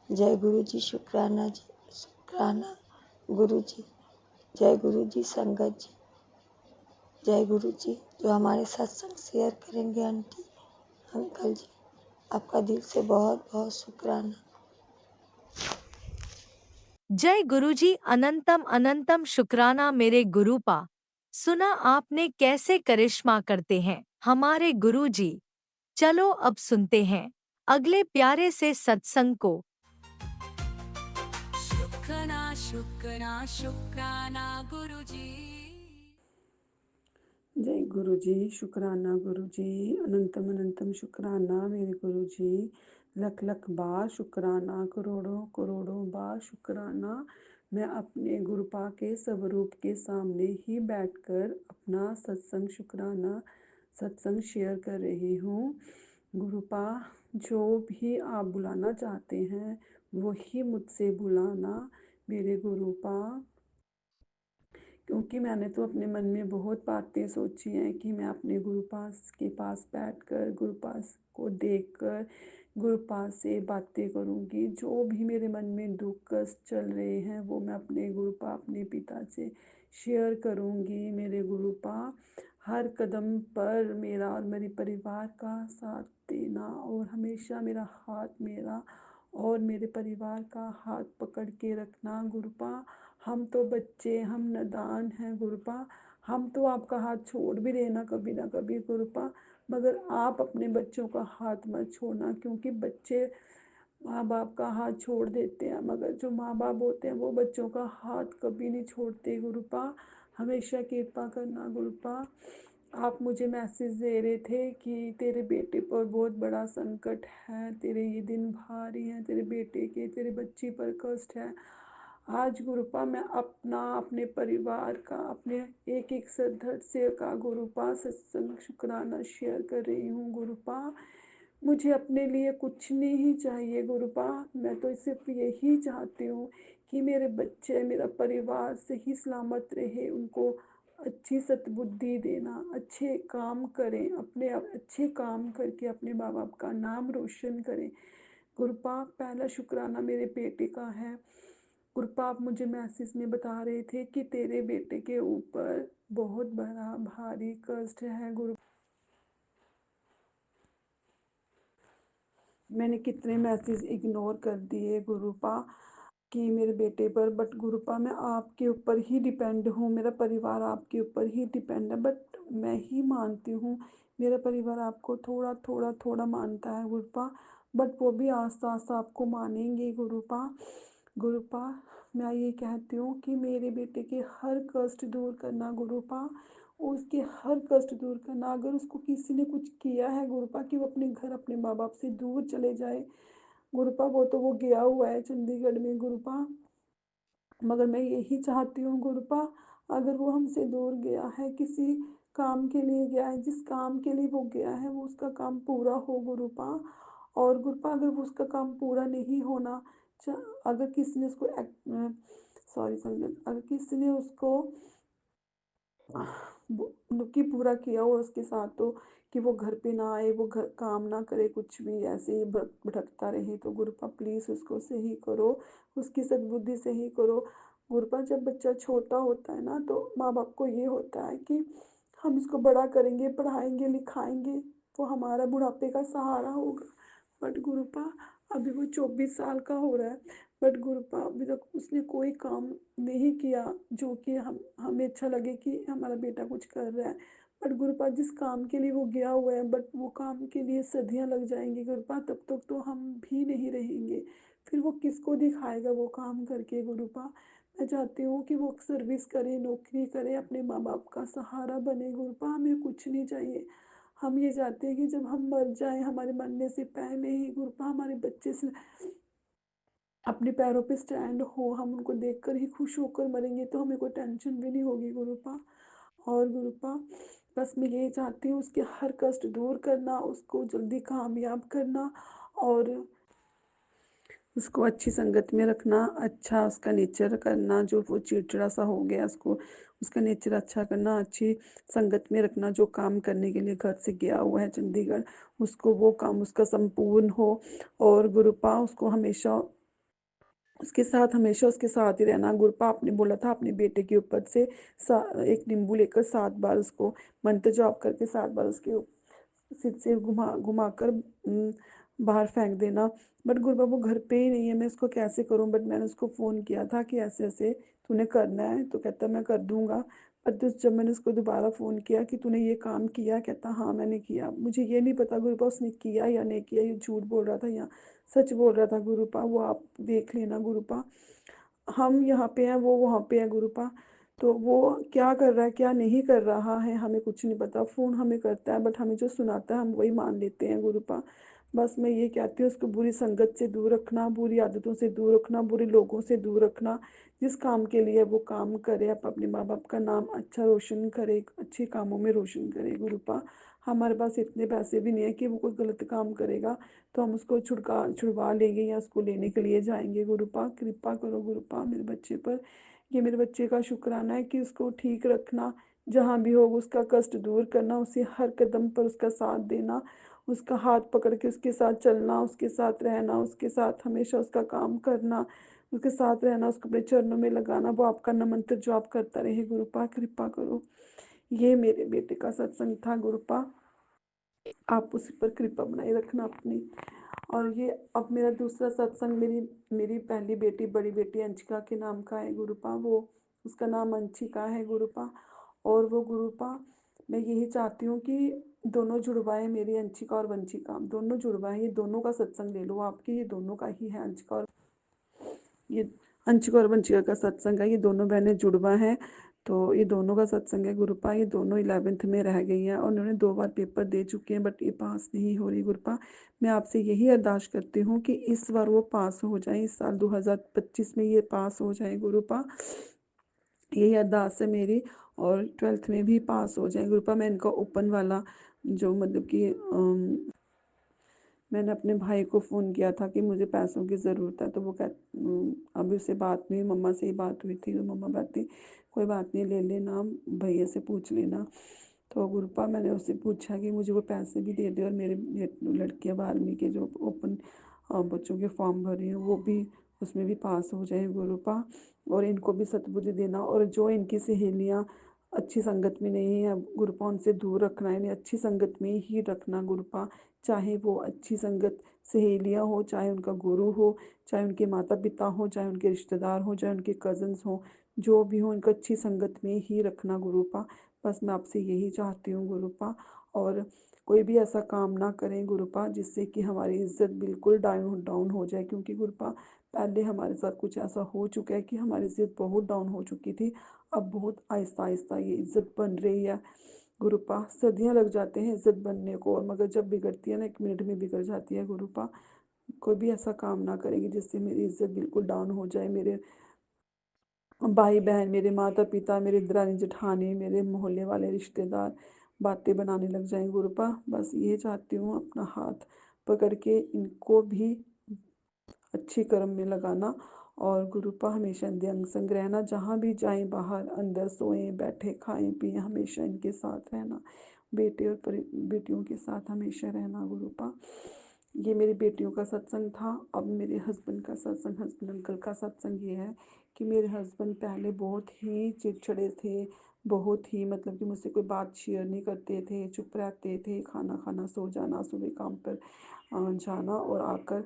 जय गुरु जी, शुक्राना जी, शुक्राना गुरु जी। जय गुरु जी, संगत जी। जय गुरु जी जो हमारे सत्संग शेयर करेंगे। आंटी अंकल जी, आपका दिल से बहुत बहुत शुक्राना। जय गुरुजी, अनंतम अनंतम शुक्राना मेरे गुरुपा। सुना आपने कैसे करिश्मा करते हैं हमारे गुरुजी। चलो अब सुनते हैं अगले प्यारे से सत्संग को। शुक्राना शुक्राना शुक्राना गुरुजी। जय गुरु जी, शुक्राना गुरु जी, अनंतम अनंतम शुक्राना मेरे गुरु जी। लख लख बार शुक्राना, करोड़ों करोड़ों बार शुक्राना। मैं अपने गुरुपा के स्वरूप के सामने ही बैठकर अपना सत्संग शुक्राना सत्संग शेयर कर रही हूँ। गुरुपा, जो भी आप बुलाना चाहते हैं वही मुझसे बुलाना मेरे गुरुपा, क्योंकि मैंने तो अपने मन में बहुत बातें सोची हैं कि मैं अपने गुरुपास के पास बैठकर गुरुपास को देखकर गुरुपास से बातें करूंगी। जो भी मेरे मन में दुख कष्ट चल रहे हैं वो मैं अपने गुरुपा, अपने पिता से शेयर करूंगी। मेरे गुरुपा, हर कदम पर मेरा और मेरे परिवार का साथ देना और हमेशा मेरा हाथ, मेरा और मेरे परिवार का हाथ पकड़ के रखना गुरुपा। हम तो बच्चे, हम नादान हैं गुरुपा, हम तो आपका हाथ छोड़ भी देना कभी ना कभी गुरुपा, मगर आप अपने बच्चों का हाथ मत छोड़ना, क्योंकि बच्चे माँ बाप का हाथ छोड़ देते हैं मगर जो माँ बाप होते हैं वो बच्चों का हाथ कभी नहीं छोड़ते गुरुपा। हमेशा कृपा करना गुरुपा। आप मुझे मैसेज दे रहे थे कि तेरे बेटे पर बहुत बड़ा संकट है, तेरे ये दिन भारी हैं, तेरे बेटे के, तेरे बच्ची पर कष्ट है। आज गुरुपा मैं अपना, अपने परिवार का, अपने एक एक सदस्य का गुरुपा सत्संग शुक्राना शेयर कर रही हूँ गुरुपा। मुझे अपने लिए कुछ नहीं चाहिए गुरुपा, मैं तो सिर्फ यही चाहती हूँ कि मेरे बच्चे, मेरा परिवार सही सलामत रहे, उनको अच्छी सद्बुद्धि देना, अच्छे काम करें, अपने अच्छे काम करके अपने माँ बाप का नाम रोशन करें गुरुपा। पहला शुक्राना मेरे बेटे का है गुरुपा। आप मुझे मैसेज में बता रहे थे कि तेरे बेटे के ऊपर बहुत बड़ा भारी कष्ट है गुरु। मैंने कितने मैसेज इग्नोर कर दिए गुरुपा कि मेरे बेटे पर, बट गुरुपा मैं आपके ऊपर ही डिपेंड हूँ, मेरा परिवार आपके ऊपर ही डिपेंड है। बट मैं ही मानती हूँ, मेरा परिवार आपको थोड़ा थोड़ा थोड़ा मानता है गुरुपा, बट वो भी आस्ता आस्ता आपको मानेंगे गुरुपा। गुरुपा, मैं ये कहती हूँ कि मेरे बेटे के हर कष्ट दूर करना गुरुपा, उसके हर कष्ट दूर करना। अगर उसको किसी ने कुछ किया है गुरुपा कि वो अपने घर, अपने माँ बाप से दूर चले जाए गुरुपा, वो गया हुआ है चंडीगढ़ में गुरुपा, मगर मैं यही चाहती हूँ गुरुपा, अगर वो हमसे दूर गया है, किसी काम के लिए गया है, जिस काम के लिए वो गया है वो उसका काम पूरा हो गुरुपा। और गुरुपा, अगर वो उसका काम पूरा नहीं होना, अगर किसी ने उसको सॉरी संगत, अगर किसी ने उसको कि पूरा किया हो उसके साथ, तो कि वो घर पे ना आए, वो घर काम ना करे, कुछ भी ऐसे ही भटकता रहे। तो गुरुपा प्लीज़ उसको सही करो, उसकी सद्बुद्धि सही करो। गुरुपा जब बच्चा छोटा होता है ना तो माँ बाप को ये होता है कि हम इसको बड़ा करेंगे, पढ़ाएंगे, लिखाएंगे, वो हमारा बुढ़ापे का सहारा होगा। बट गुरुपा अभी वो 24 साल का हो रहा है, बट गुरुपा अभी तक उसने कोई काम नहीं किया जो कि हमें अच्छा लगे कि हमारा बेटा कुछ कर रहा है। बट गुरुपा जिस काम के लिए वो गया हुआ है, बट वो काम के लिए सदियां लग जाएंगी गुरुपा, तब तक तो हम भी नहीं रहेंगे। फिर वो किसको दिखाएगा वो काम करके गुरुपा। मैं चाहती हूँ कि वो सर्विस करे, नौकरी करे, अपने माँ बाप का सहारा बने गुरुपा। हमें कुछ नहीं चाहिए। हम ये चाहते हैं कि जब हम मर जाएं, हमारे मरने से पहले ही गुरुपा हमारे बच्चे से अपने पैरों पे स्टैंड हो, हम उनको देखकर ही खुश होकर मरेंगे, तो हमें कोई टेंशन भी नहीं होगी गुरुपा। और गुरुपा बस मैं यही चाहती हूँ उसके हर कष्ट दूर करना, उसको जल्दी कामयाब करना, और उसको अच्छी संगत में रखना, अच्छा उसका नेचर करना, जो वो चिड़चिड़ा सा हो गया उसको उसका नेचर अच्छा करना, अच्छी संगत में रखना। जो काम करने के लिए घर से गया हुआ है चंडीगढ़, उसको वो काम उसका संपूर्ण हो। और गुरुपा उसको हमेशा उसके साथ ही रहना। गुरुपा आपने बोला था अपने बेटे के ऊपर से एक नींबू लेकर 7 बार उसको मंत्र जाप करके 7 बार उसके सिर से घुमा घुमा कर बाहर फेंक देना। बट गुरुबा वो घर पे ही नहीं है, मैं इसको कैसे करूं। बट मैंने उसको फ़ोन किया था कि ऐसे ऐसे तूने करना है, तो कहता मैं कर दूंगा। पर जब मैंने उसको दोबारा फ़ोन किया कि तूने ये काम किया, कहता हाँ मैंने किया। मुझे ये नहीं पता गुरुपा उसने किया या नहीं किया, ये झूठ बोल रहा था या सच बोल रहा था गुरुपा, वो आप देख लेना गुरुपा। हम यहाँ पे हैं, वो वहाँ पे है गुरुपा। तो वो क्या कर रहा है क्या नहीं कर रहा है हमें कुछ नहीं पता। फ़ोन हमें करता है बट हमें जो सुनाता है हम वही मान लेते हैं गुरुपा। बस मैं ये कहती हूँ उसको बुरी संगत से दूर रखना, बुरी आदतों से दूर रखना, बुरे लोगों से दूर रखना। जिस काम के लिए वो काम करे, आप अपने माँ बाप का नाम अच्छा रोशन करे, अच्छे कामों में रोशन करे गुरुपा। हमारे पास इतने पैसे भी नहीं है कि वो कोई गलत काम करेगा तो हम उसको छुड़वा लेंगे या उसको लेने के लिए जाएंगे गुरुपा। कृपा करो गुरुपा मेरे बच्चे पर। ये मेरे बच्चे का शुक्राना है कि उसको ठीक रखना, जहाँ भी हो उसका कष्ट दूर करना, उसे हर कदम पर उसका साथ देना, उसका हाथ पकड़ के उसके साथ चलना, उसके साथ रहना, उसके साथ हमेशा उसका काम करना, उसके साथ रहना, उसको अपने चरणों में लगाना, वो आपका न मंत्र जो आप करता रहे गुरुपा। कृपा करो। ये मेरे बेटे का सत्संग था गुरुपा, आप उसी पर कृपा बनाए रखना अपनी। और ये अब मेरा दूसरा सत्संग मेरी मेरी पहली बेटी, बड़ी बेटी अंशिका के नाम का है गुरुपा। वो उसका नाम अंशिका है गुरुपा। और वो गुरुपा मैं यही चाहती हूँ कि दोनों जुड़वाएं, मेरी अंशिका और वंशिका दोनों जुड़वाएं, ये दोनों का सत्संग ले लो आपके, ये दोनों का ही है। ये अंशिका और वंशिका का सत्संग है, ये दोनों बहनें जुड़वा हैं। तो ये दोनों का सत्संग है गुरुपा। ये दोनों 11th में रह गई हैं और उन्होंने 2 बार पेपर दे चुके हैं बट ये पास नहीं हो रही गुरुपा। मैं आपसे यही अरदास करती हूँ कि इस बार वो पास हो जाए, इस साल 2025 में ये पास हो जाए गुरुपा। यही अरदास है मेरी। और 12th में भी पास हो जाए गुरुपा। मैं इनका ओपन वाला जो मतलब कि मैंने अपने भाई को फ़ोन किया था कि मुझे पैसों की ज़रूरत है, तो वो अभी उससे बात हुई, मम्मा से ही बात हुई थी, तो मम्मा कहती कोई बात नहीं ले लेना, भैया से पूछ लेना। तो गुरुपा मैंने उससे पूछा कि मुझे वो पैसे भी दे दे और मेरे लड़कियां 12वीं के जो ओपन बच्चों के फॉर्म भरे हैं वो भी उसमें भी पास हो जाए गुरुपा। और इनको भी सद्बुद्धि देना, और जो इनकी सहेलियाँ अच्छी संगत में नहीं है गुरुपा उनसे दूर रखना, इन्हें अच्छी संगत में ही रखना गुरुपा। चाहे वो अच्छी संगत सहेलियाँ हो, चाहे उनका गुरु हो, चाहे उनके माता पिता हो, चाहे उनके रिश्तेदार हो, चाहे उनके कज़न्स हो, जो भी हो इनको अच्छी संगत में ही रखना गुरुपा। बस मैं आपसे यही चाहती हूँ गुरुपा। और कोई भी ऐसा काम ना करें गुरुपा जिससे कि हमारी इज्जत बिल्कुल डाउन डाउन हो जाए, क्योंकि गुरुपा पहले हमारे साथ कुछ ऐसा हो चुका है कि हमारी इज्जत बहुत डाउन हो चुकी थी। अब बहुत आहिस्ता आहिस्ता ये इज्जत बन रही है गुरुपा। सदियाँ लग जाते हैं इज्जत बनने को, और मगर जब बिगड़ती है ना 1 मिनट में बिगड़ जाती है गुरुपा। कोई भी ऐसा काम ना करेगी जिससे मेरी इज्जत बिल्कुल डाउन हो जाए। मेरे भाई बहन, मेरे माता पिता, मेरे दरानी जेठानी, मेरे मोहल्ले वाले रिश्तेदार बातें बनाने लग जाएं गुरुपा। बस ये चाहती हूँ अपना हाथ पकड़ के इनको भी अच्छी कर्म में लगाना। और गुरुपा हमेशा इनके अंग संग रहना, जहाँ भी जाएं बाहर अंदर सोएं बैठे खाएं पिएं हमेशा इनके साथ रहना। बेटे और बेटियों के साथ हमेशा रहना गुरुपा। ये मेरी बेटियों का सत्संग था। अब मेरे हस्बैंड का सत्संग, हस्बैंड अंकल का सत्संग ये है कि मेरे हस्बैंड पहले बहुत ही चिड़चिड़े थे, बहुत ही मतलब कि मुझसे कोई बात शेयर नहीं करते थे, चुप रहते थे, खाना खाना सो जाना, सुबह काम पर जाना और आकर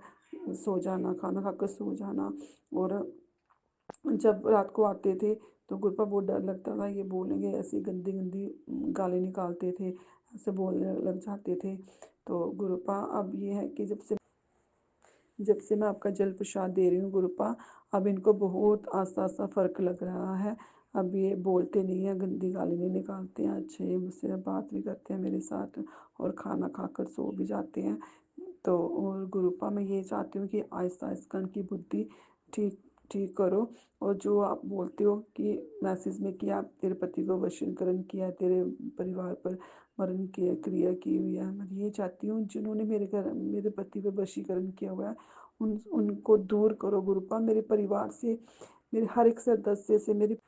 सो जाना, खाना खाकर सो जाना। और जब रात को आते थे तो गुरपा बहुत डर लगता था, ये बोलेंगे, ऐसी गंदी गंदी गाली निकालते थे, ऐसे बोलने लग जाते थे। तो गुरुपा अब ये है कि जब से मैं आपका जल प्रसाद दे रही हूँ गुरुपा, अब इनको बहुत आस्ता आस्ता फ़र्क लग रहा है। अब ये बोलते नहीं हैं, गंदी गाली नहीं निकालते हैं, अच्छे मुझसे बात भी करते हैं मेरे साथ और खाना खाकर सो भी जाते हैं। तो और गुरुपा मैं ये चाहती हूँ कि आहिस्ता आहिस्ता इनकी बुद्धि ठीक ठीक करो। और जो आप बोलते हो कि मैसेज में कि आप तेरे पति को वशीकरण किया, तेरे परिवार पर मरण की क्रिया की हुई है, मैं ये चाहती हूँ जिन्होंने मेरे पति पे वशीकरण किया हुआ है उनको दूर करो गुरुपा। मेरे परिवार से, मेरे हर एक सदस्य से, मेरे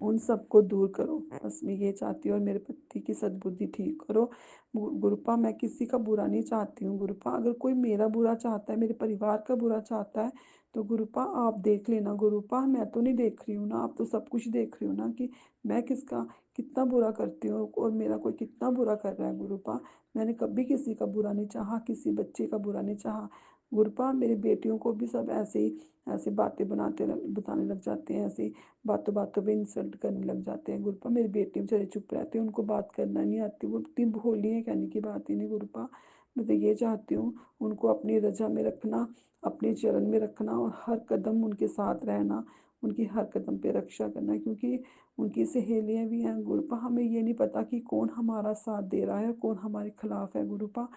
उन सबको दूर करो, बस मैं ये चाहती हूँ। और मेरे पति की सद्बुद्धि ठीक करो गुरुपा। मैं किसी का बुरा नहीं चाहती हूँ गुरुपा। अगर कोई मेरा बुरा चाहता है, मेरे परिवार का बुरा चाहता है तो गुरुपा आप देख लेना गुरुपा। मैं तो नहीं देख रही हूँ ना, आप तो सब कुछ देख रही हो ना कि मैं किसका कितना बुरा करती हूँ और मेरा कोई कितना बुरा कर रहा है गुरुपा। मैंने कभी किसी का बुरा नहीं चाहा, किसी बच्चे का बुरा नहीं चाहा गुरुपा। मेरी बेटियों को भी सब ऐसे ही ऐसी बातें बताने लग जाते हैं, ऐसे बातों बातों पे इंसल्ट करने लग जाते हैं गुरुपा। मेरी बेटी बेचारे चुप रहते हैं, उनको बात करना नहीं आती, वो इतनी भोली है, कहने की बात ही नहीं गुरुपा। मैं तो ये चाहती हूँ उनको अपनी रजा में रखना, अपने चरण में रखना और हर कदम उनके साथ रहना, उनकी हर कदम पे रक्षा करना, क्योंकि उनकी सहेलियाँ भी हैं गुरुपा। हमें ये नहीं पता कि कौन हमारा साथ दे रहा है, कौन हमारे खिलाफ है गुरुपा।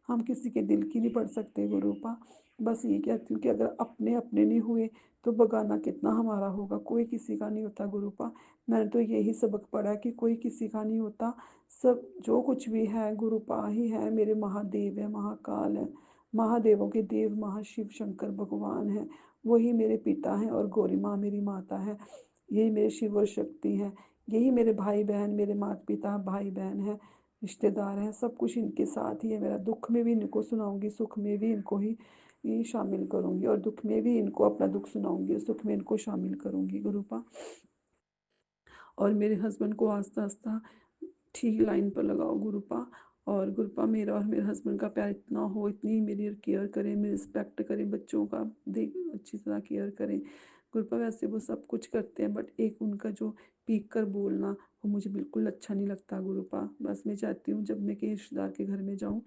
हम किसी के दिल की नहीं पढ़ सकते गुरुपा। बस ये कहती हूँ कि अगर अपने अपने नहीं हुए तो बगाना कितना हमारा होगा। कोई किसी का नहीं होता गुरुपा। मैंने तो यही सबक पढ़ा कि कोई किसी का नहीं होता। सब जो कुछ भी है गुरुपा ही है। मेरे महादेव है, महाकाल है, महादेवों के देव महाशिव शंकर भगवान है, वही मेरे पिता हैं और गौरी माँ मेरी माता है। यही मेरे शिव और शक्ति हैं। यही मेरे भाई बहन, मेरे माता पिता भाई बहन हैं, रिश्तेदार हैं, सब कुछ इनके साथ ही है। मेरा दुख में भी इनको सुनाऊंगी, सुख में भी इनको ही शामिल करूंगी और दुख में भी इनको अपना दुख सुनाऊंगी, सुख में इनको शामिल करूंगी गुरुपा। और मेरे हस्बैंड को आस्ता आस्ता ठीक लाइन पर लगाओ गुरुपा। और गुरुपा मेरा और मेरे हस्बैंड का प्यार इतना हो, इतनी मेरी केयर करें, मेरी रिस्पेक्ट करें, बच्चों का देख अच्छी तरह केयर करें गुरुपा। वैसे वो सब कुछ करते हैं बट एक उनका जो पीक कर बोलना वो मुझे बिल्कुल अच्छा नहीं लगता गुरुपा। बस मैं चाहती हूँ जब मैं कहीं रिश्तेदार के घर में जाऊँ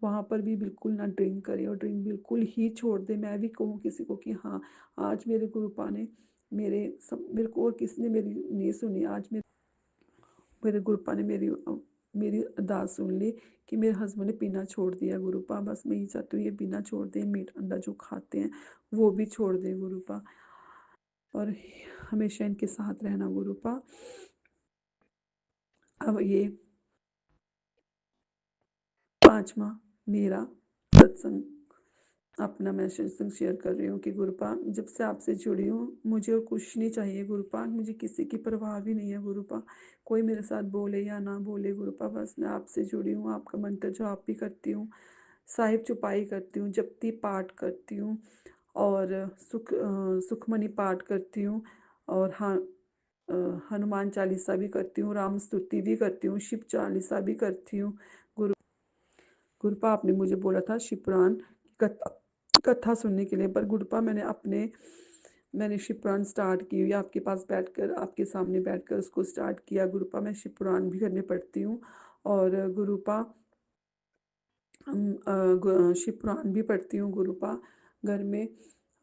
वहाँ पर भी बिल्कुल ना ड्रिंक करे और ड्रिंक बिल्कुल ही छोड़ दे। मैं भी कहूँ किसी को कि हाँ आज मेरे गुरुपा ने मेरे को और किसी ने मेरी नहीं सुनी, आज मेरे गुरुपा ने मेरी अरदास सुन ली कि मेरे हस्बैंड ने पीना छोड़ दिया गुरुपा। बस मैं ये चाहती हूँ ये पीना छोड़ दें, मीट अंडा जो खाते हैं वो भी छोड़ दें गुरुपा और हमेशा इनके साथ रहना गुरुपा। अब ये 5वां मेरा सत्संग अपना मैं सत्संग शेयर कर रही हूँ कि गुरुपा जब से आपसे जुड़ी हूँ मुझे और कुछ नहीं चाहिए गुरुपा। मुझे किसी की परवाह भी नहीं है गुरुपा, कोई मेरे साथ बोले या ना बोले गुरुपा। बस मैं आपसे जुड़ी हूँ, आपका मंत्र जाप भी करती हूँ, साहिब चुपाई करती हूँ, जपती पाठ करती हूँ और सुखमणि पाठ करती हूँ और हाँ हनुमान चालीसा भी करती हूँ, राम स्तुति भी करती हूँ, शिव चालीसा भी करती हूँ गुरुपा। आपने मुझे बोला था शिव पुराण की कथा सुनने के लिए, पर गुरुपा मैंने शिव पुराण स्टार्ट की हुई है, आपके पास बैठकर, आपके सामने बैठकर उसको स्टार्ट किया गुरुपा। मैं शिव पुराण भी करने पढ़ती हूँ और गुरुपा शिव पुराण भी पढ़ती हूँ गुरुपा घर में।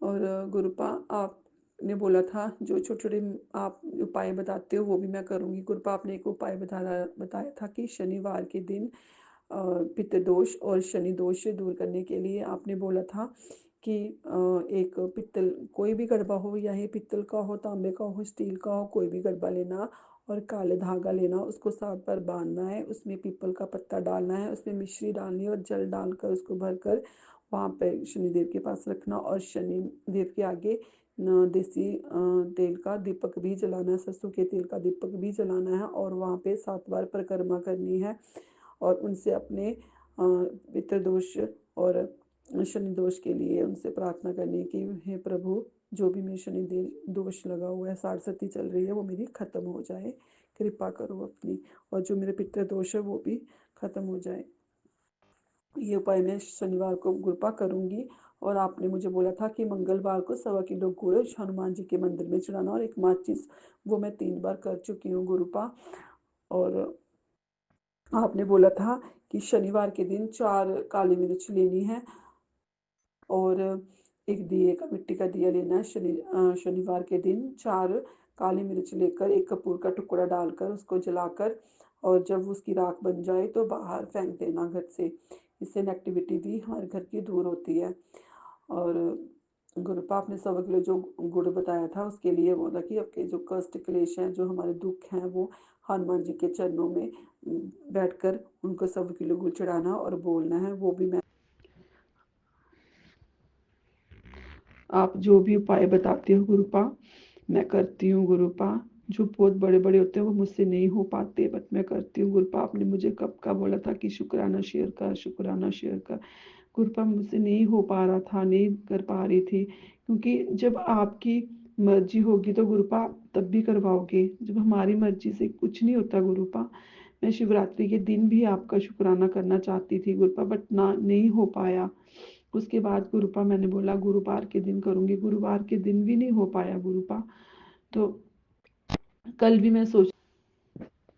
और गुरुपा आपने बोला था जो छोटे छोटे आप उपाय बताते हो वो भी मैं करूँगी गुरुपा। आपने एक उपाय बताया था कि शनिवार के दिन पित्त दोष और शनि दोष से दूर करने के लिए आपने बोला था कि एक पित्तल कोई भी गड़बा हो, या ये पित्तल का हो, तांबे का हो, स्टील का हो, कोई भी गड़बा लेना और काले धागा लेना, उसको 7 बार बांधना है, उसमें पीपल का पत्ता डालना है, उसमें मिश्री डालनी है और जल डालकर उसको भरकर वहाँ पे शनिदेव के पास रखना और शनिदेव के आगे देसी तेल का दीपक भी जलाना है, सरसों के तेल का दीपक भी जलाना है और वहाँ पे 7 बार परिक्रमा करनी है। और उनसे अपने पितृ दोष और शनि दोष के लिए उनसे प्रार्थना करने की, हे प्रभु जो भी मेरे शनि दोष लगा हुआ है, साढ़सती चल रही है, वो मेरी ख़त्म हो जाए, कृपा करो अपनी, और जो मेरे पितृ दोष है वो भी ख़त्म हो जाए। ये उपाय मैं शनिवार को गुरुपा करूँगी। और आपने मुझे बोला था कि मंगलवार को 1.25 किलो गुड़ हनुमान जी के मंदिर में चढ़ाना और एक माचिस, वो मैं 3 बार कर चुकी हूँ गुरुपा। और आपने बोला था कि शनिवार के दिन 4 काली मिर्च लेनी है और एक दिए का, मिट्टी का दिया लेना है। शनिवार के दिन 4 काली मिर्च लेकर एक कपूर का टुकड़ा डालकर उसको जलाकर, और जब उसकी राख बन जाए तो बाहर फेंक देना घर से। इससे नेगेटिविटी भी हमारे घर की दूर होती है। और गुरुपा आपने 1.25 किलो जो गुड़ बताया था उसके लिए वो था कि आपके जो कष्ट क्लेश हैं, जो हमारे दुख हैं, वो हनुमान जी के चरणों में बैठकर उनको 1.25 किलो गुड़ चढ़ाना और बोलना है। वो भी मैं, आप जो भी उपाय बताते हो गुरुपा मैं करती हूँ गुरुपा। जो बहुत बड़े बड़े होते हैं वो मुझसे नहीं हो पाते, बट मैं करती हूँ गुरुपा। आपने मुझे कब का बोला था कि शुक्राना शेयर कर, शुक्राना शेयर कर। गुरुपा मुझसे नहीं हो पा रहा था, नहीं कर पा रही थी, क्योंकि जब आपकी मर्जी होगी तो गुरुपा तब भी करवाओगे। जब हमारी मर्जी से कुछ नहीं होता गुरुपा। मैं शिवरात्रि के दिन भी आपका शुक्राना करना चाहती थी गुरुपा, बट ना नहीं हो पाया। उसके बाद गुरुपा मैंने बोला गुरुवार के दिन करूँगी, गुरुवार के दिन भी नहीं हो पाया गुरुपा। तो कल भी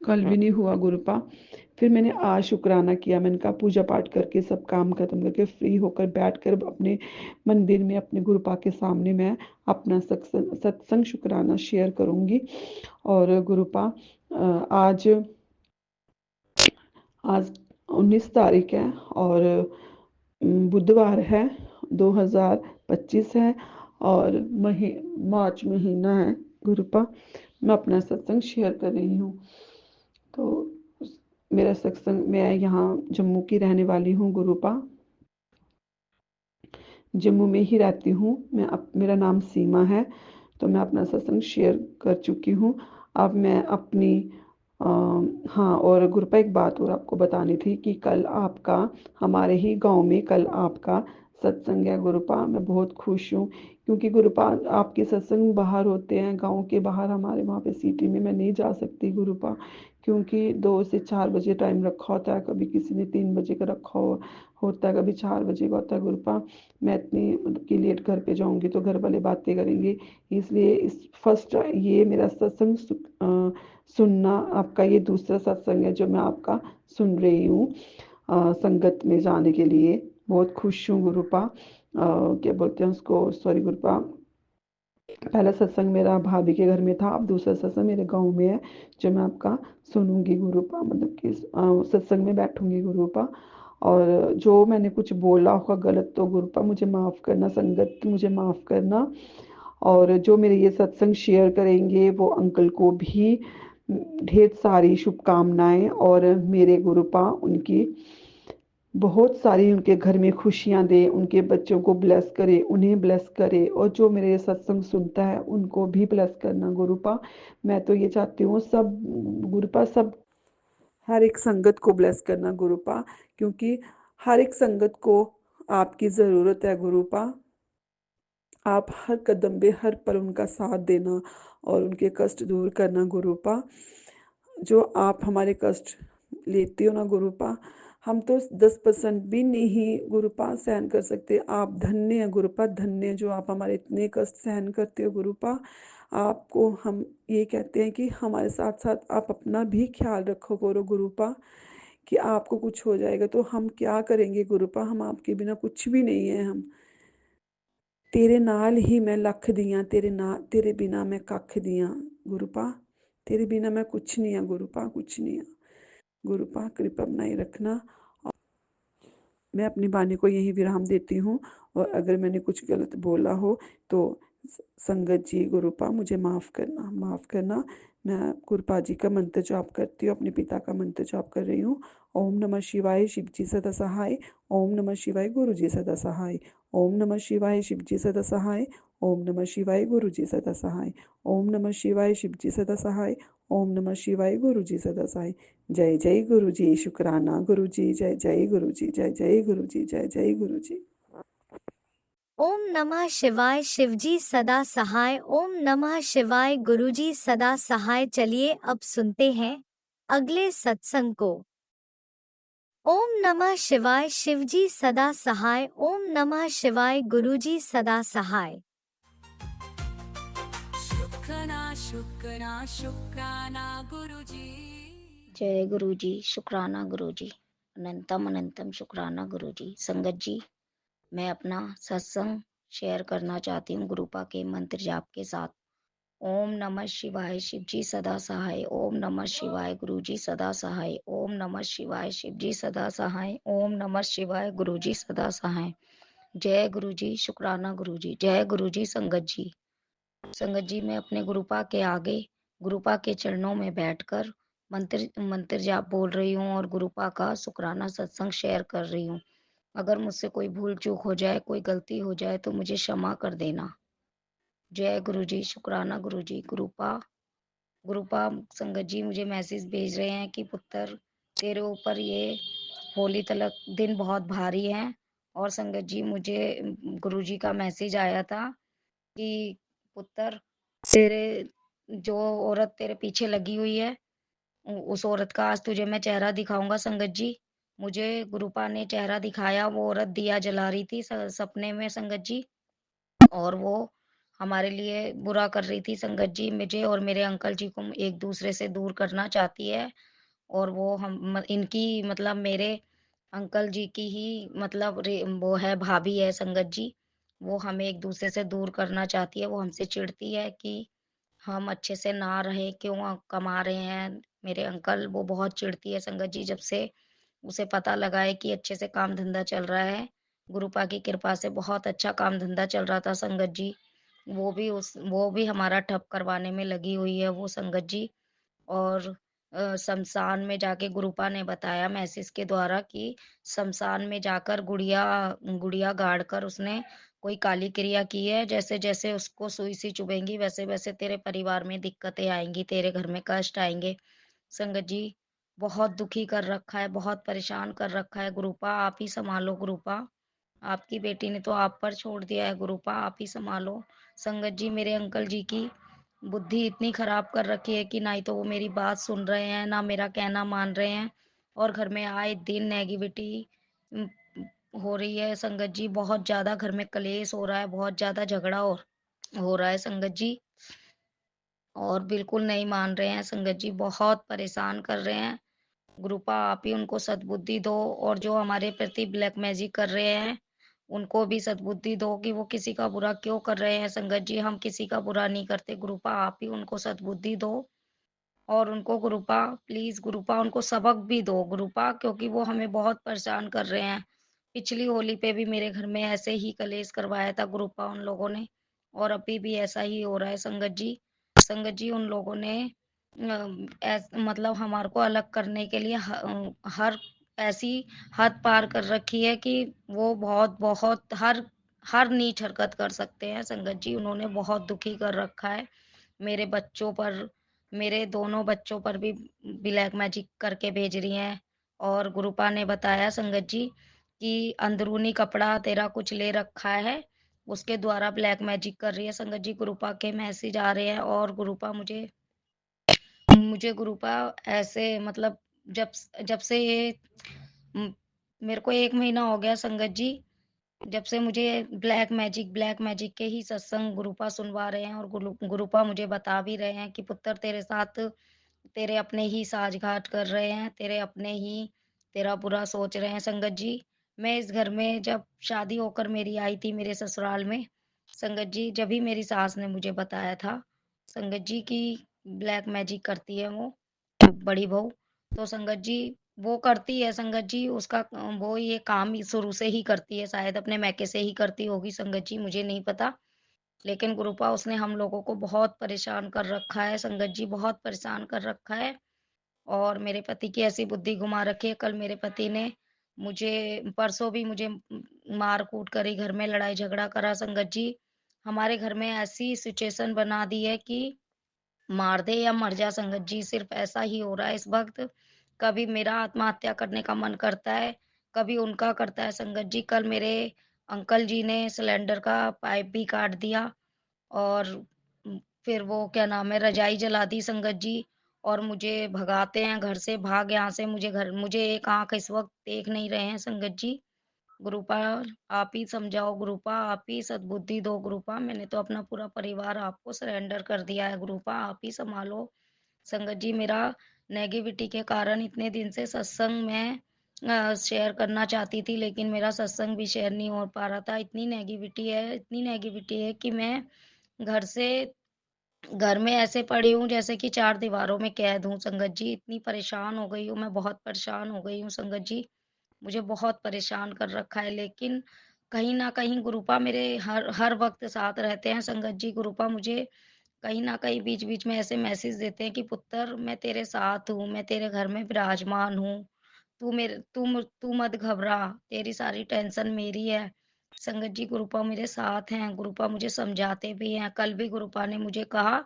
कल भी नहीं हुआ गुरुपा। फिर मैंने आज शुक्राना किया। मैंने कहा पूजा पाठ करके सब काम खत्म करके फ्री होकर बैठकर अपने मंदिर में अपने गुरुपा के सामने मैं अपना सत्संग शुक्राना शेयर करूँगी। और गुरुपा आज आज 19 तारीख है और बुधवार है, 2025 है और मार्च महीना है गुरुपा। मैं अपना सत्संग शेयर कर रही हूँ। तो मेरा सत्संग, मैं यहाँ जम्मू की रहने वाली हूँ गुरुपा, जम्मू में ही रहती हूँ मैं। मेरा नाम सीमा है। तो मैं अपना सत्संग शेयर कर चुकी हूँ। अब मैं अपनी हाँ, और गुरुपा एक बात और आपको बतानी थी कि कल आपका हमारे ही गांव में कल आपका सत्संग है गुरुपा। मैं बहुत खुश हूँ, क्योंकि गुरुपा आपके सत्संग बाहर होते हैं, गांव के बाहर, हमारे वहाँ पे सिटी में मैं नहीं जा सकती गुरुपा, क्योंकि 2 से 4 बजे टाइम रखा होता है। कभी किसी ने 3 बजे का रखा होता है, कभी 4 बजे का होता है गुरुपा। मैं इतनी मतलब कि लेट घर पे जाऊँगी तो घर वाले बातें करेंगे, इसलिए इस फर्स्ट ये मेरा सत्संग सुनना, आपका ये दूसरा सत्संग है जो मैं आपका सुन रही हूँ संगत में जाने के लिए। बहुत खुश हूँ गुरुपा। क्या बोलते हैं उसको, सॉरी गुरुपा, पहला सत्संग मेरा भाभी के घर में था, अब दूसरा सत्संग मेरे गांव में है जो मैं आपका सुनूंगी गुरुपा, मतलब कि सत्संग में बैठूंगी गुरुपा। और जो मैंने कुछ बोला होगा गलत तो गुरुपा मुझे माफ़ करना, संगत मुझे माफ़ करना। और जो मेरे ये सत्संग शेयर करेंगे वो अंकल को भी ढेर सारी शुभकामनाएं, और मेरे गुरुपा उनकी बहुत सारी उनके घर में खुशियां दे, उनके बच्चों को ब्लेस करे, उन्हें ब्लेस करे, और जो मेरे सत्संग सुनता है उनको भी ब्लेस करना गुरुपा। मैं तो ये चाहती हूँ सब गुरुपा, सब हर एक संगत को ब्लेस करना गुरुपा, क्योंकि हर एक संगत को आपकी ज़रूरत है गुरुपा। आप हर कदम पे हर पल उनका साथ देना और उनके कष्ट दूर करना गुरुपा। जो आप हमारे कष्ट लेते हो ना गुरुपा, हम तो 10% भी नहीं गुरुपा सहन कर सकते। आप धन्य हैं गुरुपा, धन्य जो आप हमारे इतने कष्ट सहन करते हो गुरुपा। आपको हम ये कहते हैं कि हमारे साथ साथ आप अपना भी ख्याल रखो करो गुरुपा, कि आपको कुछ हो जाएगा तो हम क्या करेंगे गुरुपा, हम आपके बिना कुछ भी नहीं है। हम तेरे नाल ही मैं लख दियाँ, तेरे बिना मैं कख दियाँ गुरुपा, तेरे बिना मैं कुछ नहीं है गुरुपा, कुछ नहीं है गुरुपा। कृपा बनाए रखना। मैं अपनी वाणी को यही विराम देती हूँ, और अगर मैंने कुछ गलत बोला हो तो संगत जी, गुरुपा मुझे माफ़ करना। मैं गुरुपा जी का मंत्र जाप करती हूँ, अपने पिता का मंत्र जाप कर रही हूँ। ओम नमः शिवाय, शिव जी सदा सहाय। ओम नमः शिवाय, गुरु जी सदा सहाय। ओम नमः शिवाय, शिव जी सदा सहाय। ओम नमः शिवाय, गुरु जी सदा सहाय। ओम नमः शिवाय, शिव जी सदा सहाय। ओम नमः शिवाय, गुरु जी सदा सहाय। जय जय गुरु जी, शुक्राना गुरु जी, जय जय गुरु जी, जय जय गुरु जी, जय जय गुरु जी। ओम नमः शिवाय, शिवजी सदा सहाय। ओम नमः शिवाय, गुरुजी सदा सहाय। चलिए अब सुनते हैं अगले सत्संग को। ओम नमः शिवाय, शिवजी सदा सहाय। ओम नमः शिवाय, गुरुजी सदा सहाय। शुक्राना गुरुजी। जय गुरु जी, शुक्राना गुरु जी, अनंतम अनंतम शुक्राना गुरु जी। संगत जी, मैं अपना सत्संग शेयर करना चाहती हूँ गुरुपा के मंत्र जाप के साथ। ओम नमः शिवाय, शिव जी सदा सहाय। ओम नमः शिवाय, गुरु जी सदा सहाय। ओम नमः शिवाय, शिव जी सदा सहाय। ओम नमः शिवाय, गुरु जी सदा सहाय। जय गुरु जी, शुक्राना गुरु जी। जय गुरु जी। संगत जी, मैं अपने गुरुपा के आगे गुरुपा के चरणों में बैठकर मंत्र जाप बोल रही हूँ और गुरुपा का शुक्राना सत्संग शेयर कर रही हूँ। अगर मुझसे कोई भूल चूक हो जाए, कोई गलती हो जाए तो मुझे क्षमा कर देना। जय गुरु जी, शुक्राना गुरु जी। गुरुपा संगत जी मुझे मैसेज भेज रहे हैं कि पुत्र, तेरे ऊपर ये होली तलक दिन बहुत भारी है। और संगत जी, मुझे गुरु जी का मैसेज आया था कि पुत्र, तेरे जो औरत तेरे पीछे लगी हुई है, उस औरत का आज तुझे मैं चेहरा दिखाऊंगा। संगत जी, मुझे गुरुपा ने चेहरा दिखाया। वो औरत दिया जला रही थी सपने में संगत जी, और वो हमारे लिए बुरा कर रही थी संगत जी। मुझे और मेरे अंकल जी को एक दूसरे से दूर करना चाहती है। और वो इनकी मतलब मेरे अंकल जी की ही मतलब वो है, भाभी है संगत जी। वो हमें एक दूसरे से दूर करना चाहती है। वो हमसे चिढ़ती है कि हम अच्छे से ना रहे, क्यों कमा रहे हैं। मेरे अंकल, वो बहुत चिढ़ती है संगत जी, जब से उसे पता लगा है कि अच्छे से काम धंधा चल रहा है। गुरुपा की कृपा से बहुत अच्छा काम धंधा चल रहा था संगत जी। वो भी हमारा ठप करवाने में लगी हुई है वो संगत जी। और शमशान में जाके गुरुपा ने बताया मैसेज के द्वारा कि शमशान में जाकर गुड़िया गुड़िया गाड़ कर उसने कोई काली क्रिया की है। जैसे जैसे उसको सुई सी चुभेंगी, वैसे वैसे तेरे परिवार में दिक्कतें आएंगी, तेरे घर में कष्ट आएंगे। संगत जी, बहुत दुखी कर रखा है, बहुत परेशान कर रखा है गुरुपा। आप ही संभालो गुरुपा। आपकी बेटी ने तो आप पर छोड़ दिया है गुरुपा, आप ही संभालो। संगत जी, मेरे अंकल जी की बुद्धि इतनी खराब कर रखी है कि ना ही तो वो मेरी बात सुन रहे हैं, ना मेरा कहना मान रहे हैं। और घर में आए दिन नेगेटिविटी हो रही है संगत जी। बहुत ज्यादा घर में कलेश हो रहा है, बहुत ज्यादा झगड़ा हो रहा है संगत जी। और बिल्कुल नहीं मान रहे हैं संगत जी, बहुत परेशान कर रहे हैं। गुरुपा, आप ही उनको सद्बुद्धि दो। और जो हमारे प्रति ब्लैक मैजिक कर रहे हैं, उनको भी सद्बुद्धि दो कि वो किसी का बुरा क्यों कर रहे हैं संगत जी। हम किसी का बुरा नहीं करते गुरुपा, आप ही उनको सद्बुद्धि दो। और उनको गुरुपा, प्लीज गुरुपा, उनको सबक भी दो गुरुपा, क्योंकि वो हमें बहुत परेशान कर रहे हैं। पिछली होली पे भी मेरे घर में ऐसे ही कलेश करवाया था गुरुपा उन लोगों ने, और अभी भी ऐसा ही हो रहा है संगत जी। संगत जी, उन लोगों ने मतलब हमारे को अलग करने के लिए हर ऐसी हद पार कर रखी है कि वो बहुत बहुत हर हर नीच हरकत कर सकते हैं संगत जी। उन्होंने बहुत दुखी कर रखा है मेरे बच्चों पर, मेरे दोनों बच्चों पर भी ब्लैक मैजिक करके भेज रही हैं। और गुरुपा ने बताया संगत जी कि अंदरूनी कपड़ा तेरा कुछ ले रखा है, उसके द्वारा ब्लैक मैजिक कर रही है संगत जी। गुरुपा के मैसेज आ रहे हैं। और गुरुपा, मुझे मुझे गुरुपा ऐसे मतलब जब जब से ये म, मेरे को 1 महीना हो गया संगत जी, जब से मुझे ब्लैक मैजिक के ही सत्संग गुरुपा सुनवा रहे हैं। और गुरुपा मुझे बता भी रहे हैं कि पुत्र, तेरे साथ तेरे अपने ही साझगाट कर रहे हैं, तेरे अपने ही तेरा बुरा सोच रहे हैं संगत जी। मैं इस घर में जब शादी होकर मेरी आई थी मेरे ससुराल में संगत जी, जब भी मेरी सास ने मुझे बताया था संगत जी की ब्लैक मैजिक करती है वो बड़ी बहू। तो संगत जी, वो करती है संगत जी, उसका वो ये काम शुरू से ही करती है, शायद अपने मैके से ही करती होगी संगत जी, मुझे नहीं पता। लेकिन गुरुपा उसने हम लोगों को बहुत परेशान कर रखा है संगत जी, बहुत परेशान कर रखा है। और मेरे पति की ऐसी बुद्धि घुमा रखी है। कल मेरे पति ने मुझे परसों भी मुझे मार-कूट करी, घर में लड़ाई-झगड़ा करा संगत जी। हमारे घर में ऐसी सिचुएशन बना दी है कि मार दे या मर जा संगत जी, सिर्फ़ ऐसा ही हो रहा है इस वक़्त। कभी मेरा आत्महत्या करने का मन करता है, कभी उनका करता है संगत जी। कल मेरे अंकल जी ने सिलेंडर का पाइप भी काट दिया और फिर वो क्या नाम है रज़ाई जला दी संगत जी और मुझे भगाते हैं घर से, भाग यहाँ से मुझे एक आँख इस वक़्त देख नहीं रहे हैं संगत जी। गुरुपाल आप ही समझाओ गुरुपा, आप ही सद्बुद्धि दो गुरुपा, मैंने तो अपना पूरा परिवार आपको सरेंडर कर दिया है गुरुपा, आप ही सँभालो। संगत जी मेरा नेगेटिविटी के कारण इतने दिन से सत्संग में शेयर करना चाहती थी लेकिन मेरा सत्संग भी शेयर नहीं हो पा रहा था। इतनी नेगेटिविटी है कि मैं घर से घर में ऐसे पड़ी हूँ जैसे कि 4 दीवारों में कैद हूँ संगत जी, इतनी परेशान हो गई हूँ, मैं बहुत परेशान हो गई हूँ संगत जी। मुझे बहुत परेशान कर रखा है लेकिन कहीं न कहीं गुरुपा मेरे हर हर वक़्त साथ रहते हैं संगत जी। गुरुपा मुझे कहीं न कहीं बीच-बीच में ऐसे मैसेज देते हैं कि पुत्र मैं तेरे साथ हूँ, मैं तेरे घर में विराजमान हूँ। तू मत घबरा, तेरी सारी टेंशन मेरी है। संगत जी गुरुपा मेरे साथ हैं, गुरुपा मुझे समझाते भी हैं। कल भी गुरुपा ने मुझे कहा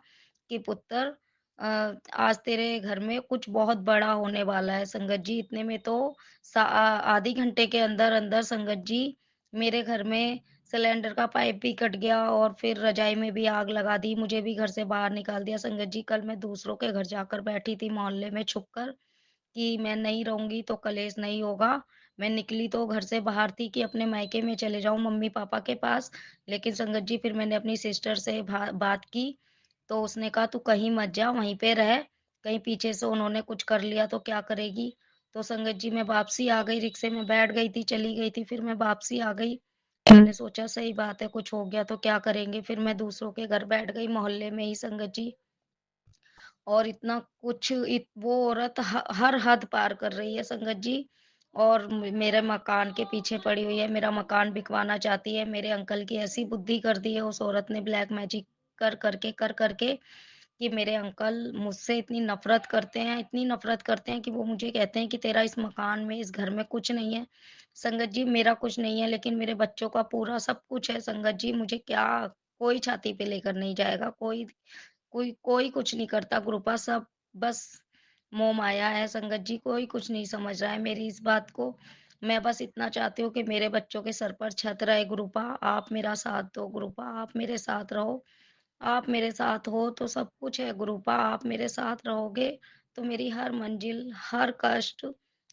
कि पुत्र आज तेरे घर में कुछ बहुत बड़ा होने वाला है संगत जी। इतने में तो आधे घंटे के अंदर-अंदर संगत जी मेरे घर में सिलेंडर का पाइप भी कट गया और फिर रज़ाई में भी आग लगा दी, मुझे भी घर से बाहर निकाल दिया संगत जी। कल मैं दूसरों के घर जाकर बैठी थी मोहल्ले में छुपकर कि मैं नहीं रहूँगी तो कलेश नहीं होगा। मैं निकली तो घर से बाहर थी कि अपने मायके में चले जाऊँ मम्मी-पापा के पास। लेकिन संगत जी फिर मैंने अपनी सिस्टर से बात की, तो उसने कहा तू कहीं मत जा, वहीं पे रह, कहीं पीछे से उन्होंने कुछ कर लिया तो क्या करेगी? तो संगत जी मैं वापसी आ गई, रिक्शे में बैठ गई थी, चली गई थी, फिर मैं वापसी आ गई। मैंने सोचा सही बात है, कुछ हो गया तो क्या करेंगे? फिर मैं दूसरों के घर बैठ गई मोहल्ले में ही संगत जी। और इतना कुछ वो औरत हर हद पार कर रही है संगत जी और मेरे मकान के पीछे पड़ी हुई है, मेरा मकान बिकवाना चाहती है। मेरे अंकल की ऐसी बुद्धि कर दी है उस औरत ने ब्लैक मैजिक कर करके कि मेरे अंकल मुझसे इतनी नफरत करते हैं, इतनी नफरत करते हैं कि वो मुझे कहते हैं कि तेरा इस मकान में, इस घर में कुछ नहीं है। संगत जी मेरा कुछ नहीं है लेकिन मेरे बच्चों का पूरा सब कुछ है संगत जी, मुझे क्या कोई छाती पे लेकर नहीं जाएगा, कोई कोई कोई कुछ नहीं करता कृपा सब बस मोह माया है संगत जी, कोई कुछ नहीं समझ रहा है मेरी इस बात को। मैं बस इतना चाहती हूँ कि मेरे बच्चों के सर पर छत रहे गुरुपा, आप मेरा साथ दो गुरुपा, आप मेरे साथ रहो। आप मेरे साथ हो तो सब कुछ है गुरुपा, आप मेरे साथ रहोगे तो मेरी हर मंजिल, हर कष्ट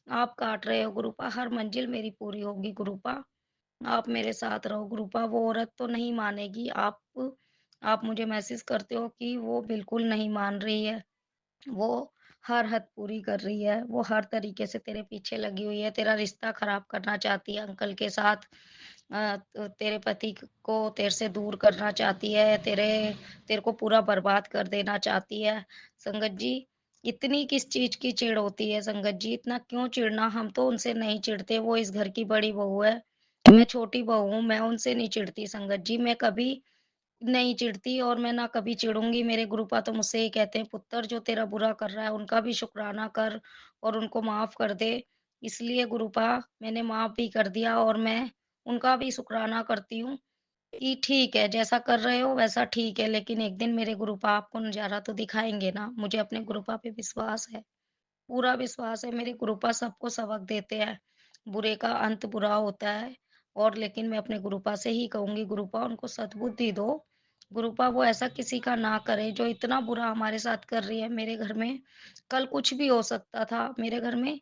आप काट रहे हो गुरुपा, हर मंजिल मेरी पूरी होगी गुरुपा। आप मेरे साथ रहो गुरुपा, वो औरत तो नहीं मानेगी। आप मुझे मैसेज करते हो कि वो बिल्कुल नहीं मान रही है। वो हर हद पूरी कर रही है, वो हर तरीके से तेरे पीछे लगी हुई है, तेरा रिश्ता खराब करना चाहती है अंकल के साथ। तेरे पति को तेरे से दूर करना चाहती है, तेरे को पूरा बर्बाद कर देना चाहती है। संगत जी, इतनी किस चीज़ की चिढ़ होती है संगत जी, इतना क्यों चिढ़ना? हम तो उनसे नहीं चिढ़ते, वो इस घर की बड़ी बहू है। मैं छोटी बहू हूँ, मैं उनसे नहीं चिढ़ती संगत जी, मैं कभी नहीं चिढ़ती और मैं ना कभी चिढ़ूँगी। मेरे गुरुपा तो मुझसे ये कहते हैं, "पुत्र जो तेरा बुरा कर रहा है, उनका भी शुकराना कर और उनको माफ़ कर दे।" इसलिए गुरुपा मैंने माफ़ भी कर दिया और मैं उनका भी शुकराना करती हूँ कि ठीक है, जैसा कर रहे हो वैसा ठीक है, लेकिन एक दिन मेरे गुरुपा आपको नज़ारा तो दिखाएँगे ना। मुझे अपने गुरुपा पे विश्वास है। पूरा विश्वास है मेरे गुरुपा सबको सबक देते हैं। बुरे का अंत बुरा होता है और लेकिन मैं अपने गुरुपा से ही कहूँगी गुरुपा उनको सद्बुद्धि दो। गुरुपा वो ऐसा किसी का ना करे जो इतना बुरा हमारे साथ कर रही है मेरे घर में। कल कुछ भी हो सकता था मेरे घर में,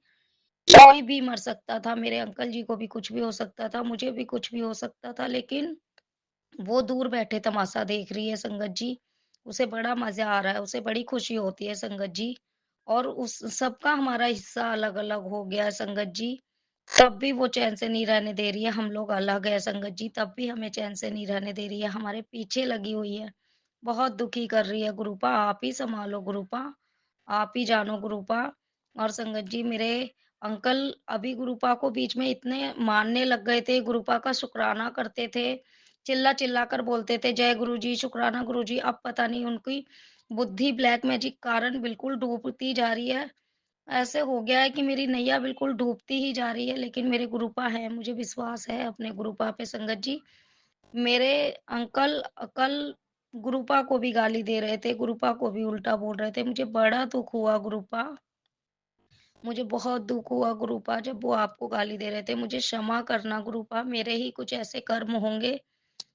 कोई भी मर सकता था, मेरे अंकल जी को भी कुछ भी हो सकता था, मुझे भी कुछ भी हो सकता था लेकिन वो दूर बैठे तमाशा देख रही है संगत जी। उसे बड़ा मज़ा आ रहा है, उसे बड़ी खुशी होती है संगत जी। और उस सबका हमारा हिस्सा अलग-अलग हो गया है संगत जी। तब भी वो चैन से नहीं रहने दे रही है, हम लोग अलग हैं संगत जी, तब भी हमें चैन से नहीं रहने दे रही है, हमारे पीछे लगी हुई है। बहुत दुखी कर रही है गुरुपा, आप ही सँभालो गुरुपा, आप ही जानो गुरुपा। और संगत जी मेरे अंकल अभी गुरुपा को बीच में इतने मानने लग गए थे, गुरुपा का शुकराना करते थे चिल्ला चिल्ला कर बोलते थे जय गुरुजी, शुक्राना गुरुजी। अब पता नहीं उनकी बुद्धि ब्लैक मैजिक कारण बिल्कुल डूबती जा रही है। ऐसे हो गया है कि मेरी नैया बिल्कुल डूबती ही जा रही है, लेकिन मेरे गुरुपा हैं, मुझे विश्वास है अपने गुरुपा पे संगत जी। मेरे अंकल कल गुरुपा को भी गाली दे रहे थे, गुरुपा को भी उल्टा बोल रहे थे। मुझे बड़ा दुःख हुआ गुरुपा, मुझे बहुत दुःख हुआ गुरुपा जब वो आपको गाली दे रहे थे। मुझे क्षमा करना गुरुपा, मेरे ही कुछ ऐसे कर्म होंगे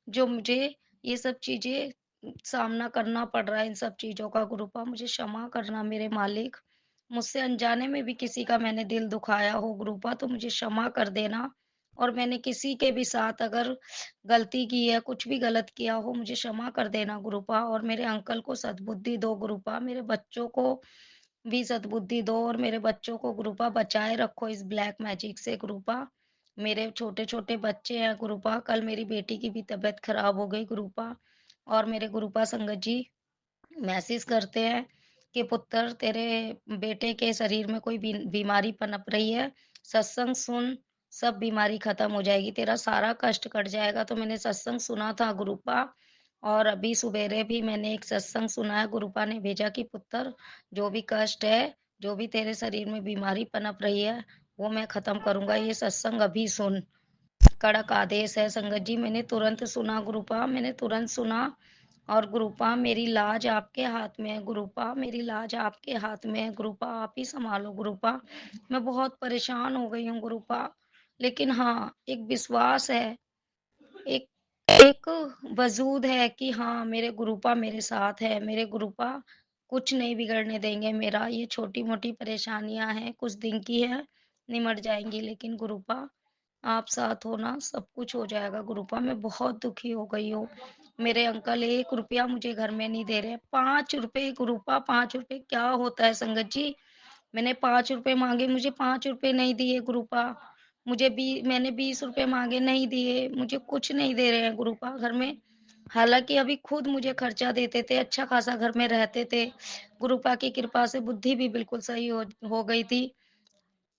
जो मुझे ये सब चीज़ें सामना करना पड़ रहा है इन सब चीज़ों का गुरुपा, मुझे क्षमा करना मेरे मालिक। मुझसे अनजाने में भी किसी का मैंने दिल दुखाया हो गुरुपा तो मुझे क्षमा कर देना। और मैंने किसी के भी साथ अगर गलती की है, कुछ भी गलत किया हो मुझे क्षमा कर देना गुरुपा और मेरे अंकल को सद्बुद्धि दो गुरुपा, मेरे बच्चों को भी सद्बुद्धि दो और मेरे बच्चों को गुरुपा बचाए रखो इस ब्लैक मैजिक से गुरुपा। मेरे छोटे-छोटे बच्चे हैं गुरुपा, कल मेरी बेटी की भी तबीयत खराब हो गई गुरुपा और मेरे गुरुपा संगत जी मैसेज करते हैं कि पुत्र तेरे बेटे के शरीर में कोई बीमारी पनप रही है, सत्संग सुन, सब बीमारी खत्म हो जाएगी, तेरा सारा कष्ट कट जाएगा। तो मैंने सत्संग सुना था गुरुपा और अभी सुबेरे भी मैंने एक सत्संग सुना है, गुरुपा ने भेजा कि पुत्र जो भी कष्ट है, जो भी तेरे शरीर में बीमारी पनप रही है, वो मैं खत्म करूँगा, ये सत्संग अभी सुन। कड़क आदेश है संगत जी, मैंने तुरंत सुना गुरुपा, मैंने तुरंत सुना और गुरुपा मेरी लाज आपके हाथ में है गुरुपा, मेरी लाज आपके हाथ में है गुरुपा, आप ही सँभालो गुरुपा। मैं बहुत परेशान हो गई हूँ गुरुपा, लेकिन हाँ, एक विश्वास है, एक एक वजूद है कि हाँ, मेरे गुरुपा मेरे साथ है, मेरे गुरुपा कुछ नहीं बिगड़ने देंगे मेरा। ये छोटी-मोटी परेशानियाँ हैं, कुछ दिन की हैं, निमट जाएँगी, लेकिन गुरुपा आप साथ हो ना, सब कुछ हो जाएगा गुरुपा। मैं बहुत दुखी हो गई हूँ। मेरे अंकल ₹1 मुझे घर में नहीं दे रहे हैं। ₹5 गुरुपा, ₹5 क्या होता है संगत जी? मैंने ₹5 माँगे, मुझे ₹5 नहीं दिए गुरुपा। मैंने ₹20 माँगे, नहीं दिए। मुझे कुछ नहीं दे रहे हैं गुरुपा घर में। हालाँकि अभी खुद मुझे खर्चा देते थे, अच्छा खासा घर में रहते थे। गुरुपा की कृपा से बुद्धि भी बिल्कुल सही हो गई थी।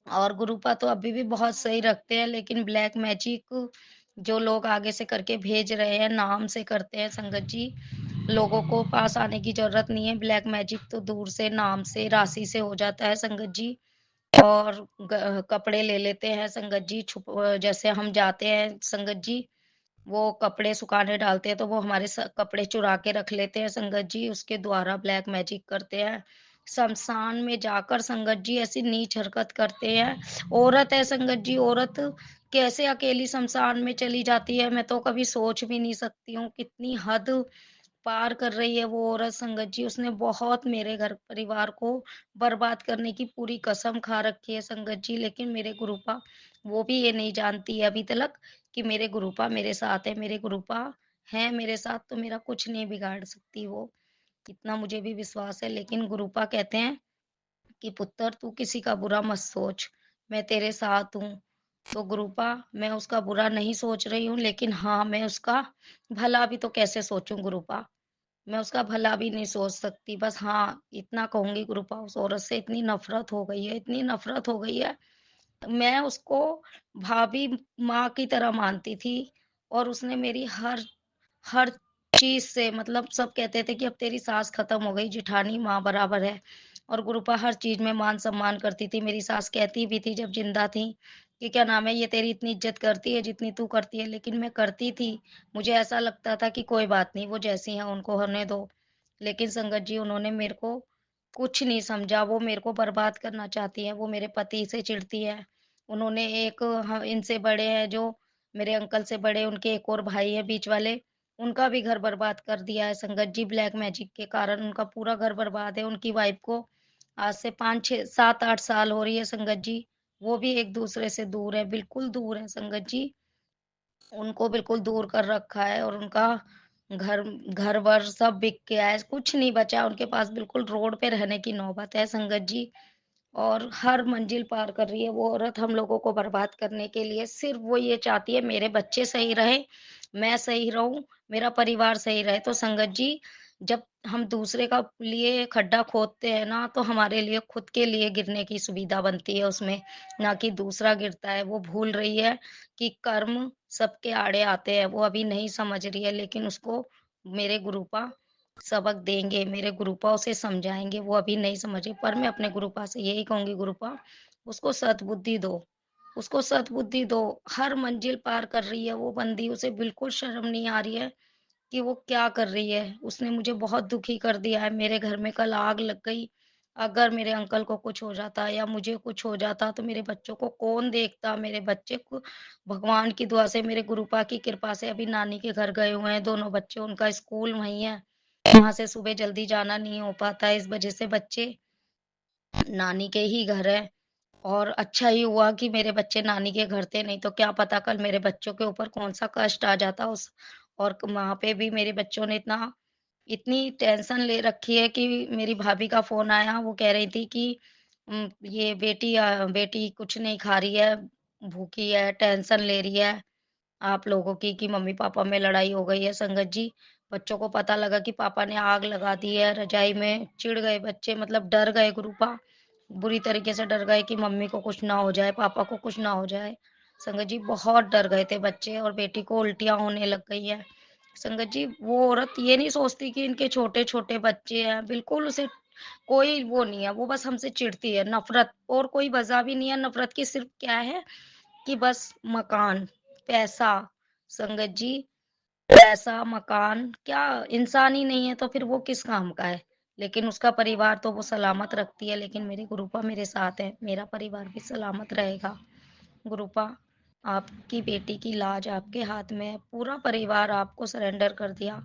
और गुरुपा तो अभी भी बहुत सही रखते हैं, लेकिन ब्लैक मैजिक जो लोग आगे से करके भेज रहे हैं, नाम से करते हैं संगत जी। लोगों को पास आने की ज़रूरत नहीं है, ब्लैक मैजिक तो दूर से, नाम से, राशि से हो जाता है संगत जी। और कपड़े ले लेते हैं संगत जी, जैसे हम जाते हैं संगत जी, वो कपड़े सुखाने डालते हैं, तो वो हमारे कपड़े चुरा के रख लेते हैं संगत जी, उसके द्वारा ब्लैक मैजिक करते हैं। शमशान में जाकर संगत जी ऐसी नीच हरकत करते हैं। औरत है संगत जी, औरत कैसे अकेली शमशान में चली जाती है, मैं तो कभी सोच भी नहीं सकती हूँ, कितनी हद पार कर रही है वो औरत संगत जी। उसने बहुत मेरे घर परिवार को बर्बाद करने की पूरी कसम खा रखी है संगत जी, लेकिन मेरे गुरुपा वो भी ये नहीं जानती है अभी तलक कि मेरे गुरुपा मेरे साथ है, मेरे गुरुपा हैं मेरे साथ तो मेरा कुछ नहीं बिगाड़ सकती वो, इतना मुझे भी विश्वास है। लेकिन गुरुपा कहते हैं कि पुत्र तू किसी का बुरा मत सोच, मैं तेरे साथ हूँ। तो गुरुपा मैं उसका बुरा नहीं सोच रही हूँ, लेकिन हाँ, मैं उसका भला भी तो कैसे सोचूँ गुरुपा? मैं उसका भला भी नहीं सोच सकती। बस हाँ, इतना कहूँगी गुरुपा उस औरत से इतनी नफ़रत हो गई है, इतनी नफ़रत हो गई है मैं उसको भाभी माँ की तरह मानती थी और उसने मेरी हर हर चीज़ से मतलब सब कहते थे कि अब तेरी सास खत्म हो गई, जेठानी माँ बराबर है और गुरुपा हर चीज़ में मान-सम्मान करती थी। मेरी सास कहती भी थी जब ज़िंदा थी कि क्या नाम है, ये तेरी इतनी इज़्ज़त करती है जितनी तू करती है, लेकिन मैं करती थी। मुझे ऐसा लगता था कि कोई बात नहीं, वो जैसी हैं उनको होने दो। लेकिन संगत जी उन्होंने मेरे को कुछ नहीं समझा, वो मेरे को बर्बाद करना चाहती हैं, वो मेरे पति से चिढ़ती हैं। उन्होंने एक इनसे बड़े हैं जो मेरे अंकल से बड़े उनके एक और भाई हैं बीच वाले, उनका भी घर बर्बाद कर दिया है संगत जी ब्लैक मैजिक के कारण उनका पूरा घर बर्बाद है। उनकी वाइफ को आज से 5, 6, 7, 8 साल हो रही है संगत जी। वो भी एक-दूसरे से दूर है, बिल्कुल दूर है संगत जी। उनको बिल्कुल दूर कर रखा है और उनका घर घर-वर सब बिक गया है, कुछ नहीं बचा उनके पास बिल्कुल रोड पे रहने की नौबत है संगत जी। और हर मंजिल पार कर रही है वो औरत हम लोगों को बर्बाद करने के लिए। सिर्फ़ वो ये चाहती है मेरे बच्चे सही रहें, मैं सही रहूँ, मेरा परिवार सही रहे। तो संगत जी जब हम दूसरे का लिए खड्डा खोदते हैं ना, तो हमारे लिए खुद के लिए गिरने की सुविधा बनती है उसमें, ना कि दूसरा गिरता है। वो भूल रही है कि कर्म सबके आड़े आते हैं, वो अभी नहीं समझ रही है, लेकिन उसको मेरे गुरुपा सबक देंगे, मेरे गुरुपा उसे समझाएँगे, वो अभी नहीं समझ रही। पर मैं अपने गुरुपा से यही कहूँगी, गुरुपा उसको सद्बुद्धि दो, उसको सद्बुद्धि दो। हर मंजिल पार कर रही है वो बंदी, उसे बिल्कुल शर्म नहीं आ रही है कि वो क्या कर रही है। उसने मुझे बहुत दुखी कर दिया है, मेरे घर में कल आग लग गई। अगर मेरे अंकल को कुछ हो जाता या मुझे कुछ हो जाता तो मेरे बच्चों को कौन देखता? मेरे बच्चे को भगवान की दुआ से, मेरे गुरुपा की कृपा से अभी नानी के घर गए हुए हैं दोनों बच्चे, उनका स्कूल वहीं है। वहाँ से सुबह जल्दी जाना नहीं हो पाता है, इस वजह से बच्चे नानी के ही घर हैं। और अच्छा ही हुआ कि मेरे बच्चे नानी के घर थे, नहीं तो क्या पता कल मेरे बच्चों के ऊपर कौन-सा कष्ट आ जाता उस। और वहाँ पे भी मेरे बच्चों ने इतनी टेंशन ले रखी है कि मेरी भाभी का फ़ोन आया, वो कह रही थी कि ये बेटी कुछ नहीं खा रही है, भूखी है, टेंशन ले रही है आप लोगों की कि मम्मी-पापा में लड़ाई हो गई है। संगत जी, बच्चों को पता लगा कि पापा ने आग लगा दी है रज़ाई में, चिढ़ गए बच्चे, मतलब डर गए गुरुपा। बुरी तरीके से डर गए कि मम्मी को कुछ ना हो जाए, पापा को कुछ ना हो जाए। संगत जी बहुत डर गए थे बच्चे, और बेटी को उल्टियाँ होने लग गई हैं। संगत जी, वो औरत ये नहीं सोचती कि इनके छोटे-छोटे बच्चे हैं, बिल्कुल उसे कोई वो नहीं है, वो बस हमसे चिढ़ती है, नफ़रत, और कोई वजह भी नहीं है नफ़रत की, सिर्फ़ क्या है कि बस मकान, पैसा। संगत जी, पैसा, मकान, क्या इंसान ही नहीं है तो फिर वो किस काम का है? लेकिन उसका परिवार तो वो सलामत रखती है, लेकिन मेरे गुरुपा मेरे साथ हैं, मेरा परिवार भी सलामत रहेगा। गुरुपा, आपकी बेटी की लाज आपके हाथ में है, पूरा परिवार आपको सरेंडर कर दिया।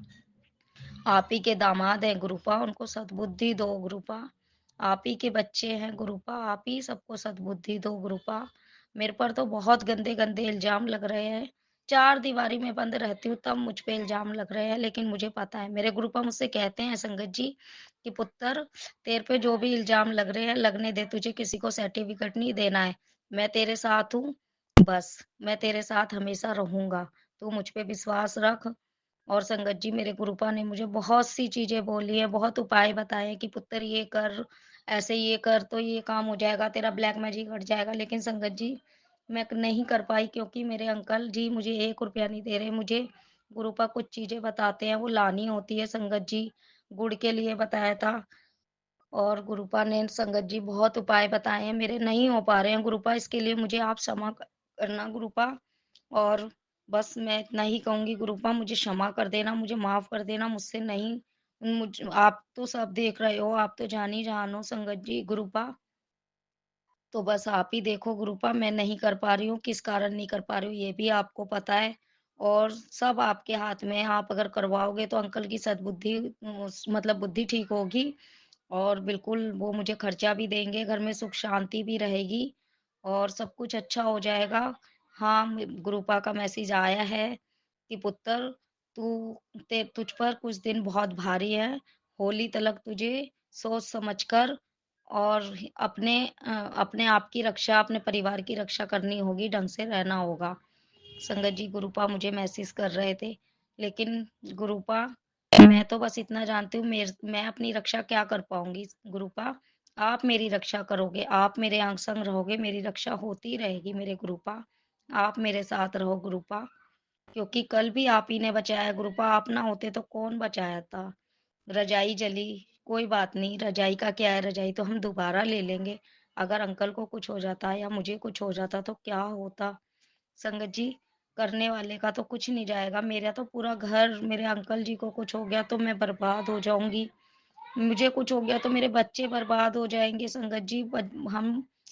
आप ही के दामाद हैं गुरुपा, उनको सद्बुद्धि दो गुरुपा। आप ही के बच्चे हैं गुरुपा, आप ही सबको सद्बुद्धि दो गुरुपा। मेरे पर तो बहुत गंदे-गंदे इल्ज़ाम लग रहे हैं। चार दीवारी में बंद रहती हूँ तब मुझ पे इल्ज़ाम लग रहे हैं, लेकिन मुझे पता है मेरे गुरुपा मुझसे कहते हैं संगत जी कि पुत्र, तेरे पे जो भी इल्ज़ाम लग रहे हैं लगने दे, तुझे किसी को सर्टिफ़िकेट नहीं देना है। मैं तेरे साथ हूँ, बस मैं तेरे साथ हमेशा रहूँगा। तू मुझ पे विश्वास रख। और संगत जी, मेरे गुरुपा ने मुझे बहुत सी चीज़ें बोली हैं, बहुत उपाय बताए हैं कि पुत्र ये कर, ऐसे ये कर तो ये काम हो जाएगा, तेरा ब्लैक मैजिक हट जाएगा। लेकिन संगत जी, मैं नहीं कर पाई, क्योंकि मेरे अंकल जी मुझे ₹1 नहीं दे रहे। मुझे गुरुपा कुछ चीज़ें बताते हैं, वो लानी होती है संगत जी। गुड़ के लिए बताया था, और गुरुपा ने संगत जी बहुत उपाय बताए हैं, मेरे नहीं हो पा रहे हैं गुरुपा, इसके लिए मुझे आप क्षमा करना गुरुपा। और बस मैं इतना ही कहूँगी गुरुपा, मुझे क्षमा कर देना, मुझे माफ़ कर देना, मुझसे नहीं, मुझ आप तो सब देख रहे हो, आप तो जान ही जान हो संगत जी गुरुपा। तो बस आप ही देखो गुरुपा, मैं नहीं कर पा रही हूँ, किस कारण नहीं कर पा रही हूँ ये भी आपको पता है, और सब आपके हाथ में है। आप अगर करवाओगे तो अंकल की सद्बुद्धि मतलब बुद्धि ठीक होगी, और बिल्कुल वो मुझे खर्चा भी देंगे, घर में सुख शांति भी रहेगी, और सब कुछ अच्छा हो जाएगा। हाँ, गुरुपा का मैसेज आया है कि पुत्र, तुझ पर कुछ दिन बहुत भारी है, होली तलक तुझे सोच समझ कर और अपने आप की रक्षा, अपने परिवार की रक्षा करनी होगी, ढंग से रहना होगा। संगत जी, गुरुपा मुझे मैसेज कर रहे थे, लेकिन गुरुपा, मैं तो बस इतना जानती हूँ, मैं अपनी रक्षा क्या कर पाऊँगी गुरुपा, आप मेरी रक्षा करोगे, आप मेरे अंग संग रहोगे, मेरी रक्षा होती रहेगी मेरे गुरुपा। आप मेरे साथ रहो गुरुपा, क्योंकि कल भी आप ही ने बचाया गुरुपा, आप ना होते तो कौन बचाता? रज़ाई जली, कोई बात नहीं, रज़ाई का क्या है, रज़ाई तो हम दोबारा ले लेंगे। अगर अंकल को कुछ हो जाता या मुझे कुछ हो जाता तो क्या होता? संगत जी, करने वाले का तो कुछ नहीं जाएगा, मेरा तो पूरा घर, मेरे अंकल जी को कुछ हो गया तो मैं बर्बाद हो जाऊँगी। मुझे कुछ हो गया तो मेरे बच्चे बर्बाद हो जाएँगे संगत जी,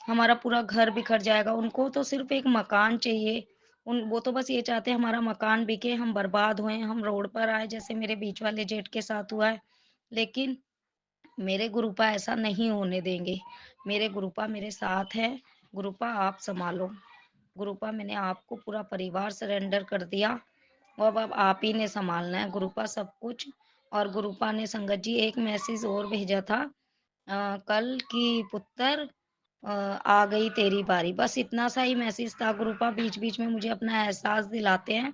हमारा पूरा घर बिखर जाएगा। उनको तो सिर्फ़ एक मकान चाहिए। वो तो बस ये चाहते हैं हमारा मकान बिके, हम बर्बाद होएँ, हम रोड पर आएँ, जैसे मेरे बीच वाले जेठ के साथ हुआ है। लेकिन मेरे गुरुपा ऐसा नहीं होने देंगे। मेरे गुरुपा मेरे साथ हैं। गुरुपा आप सँभालो। गुरुपा, मैंने आपको पूरा परिवार सरेंडर कर दिया, और अब आप ही ने सँभालना है गुरुपा सब कुछ। और गुरुपा ने संगत जी एक मैसेज और भेजा था कल कि पुत्र, आ गई तेरी बारी। बस इतना सा ही मैसेज था गुरुपा, बीच-बीच में मुझे अपना एहसास दिलाते हैं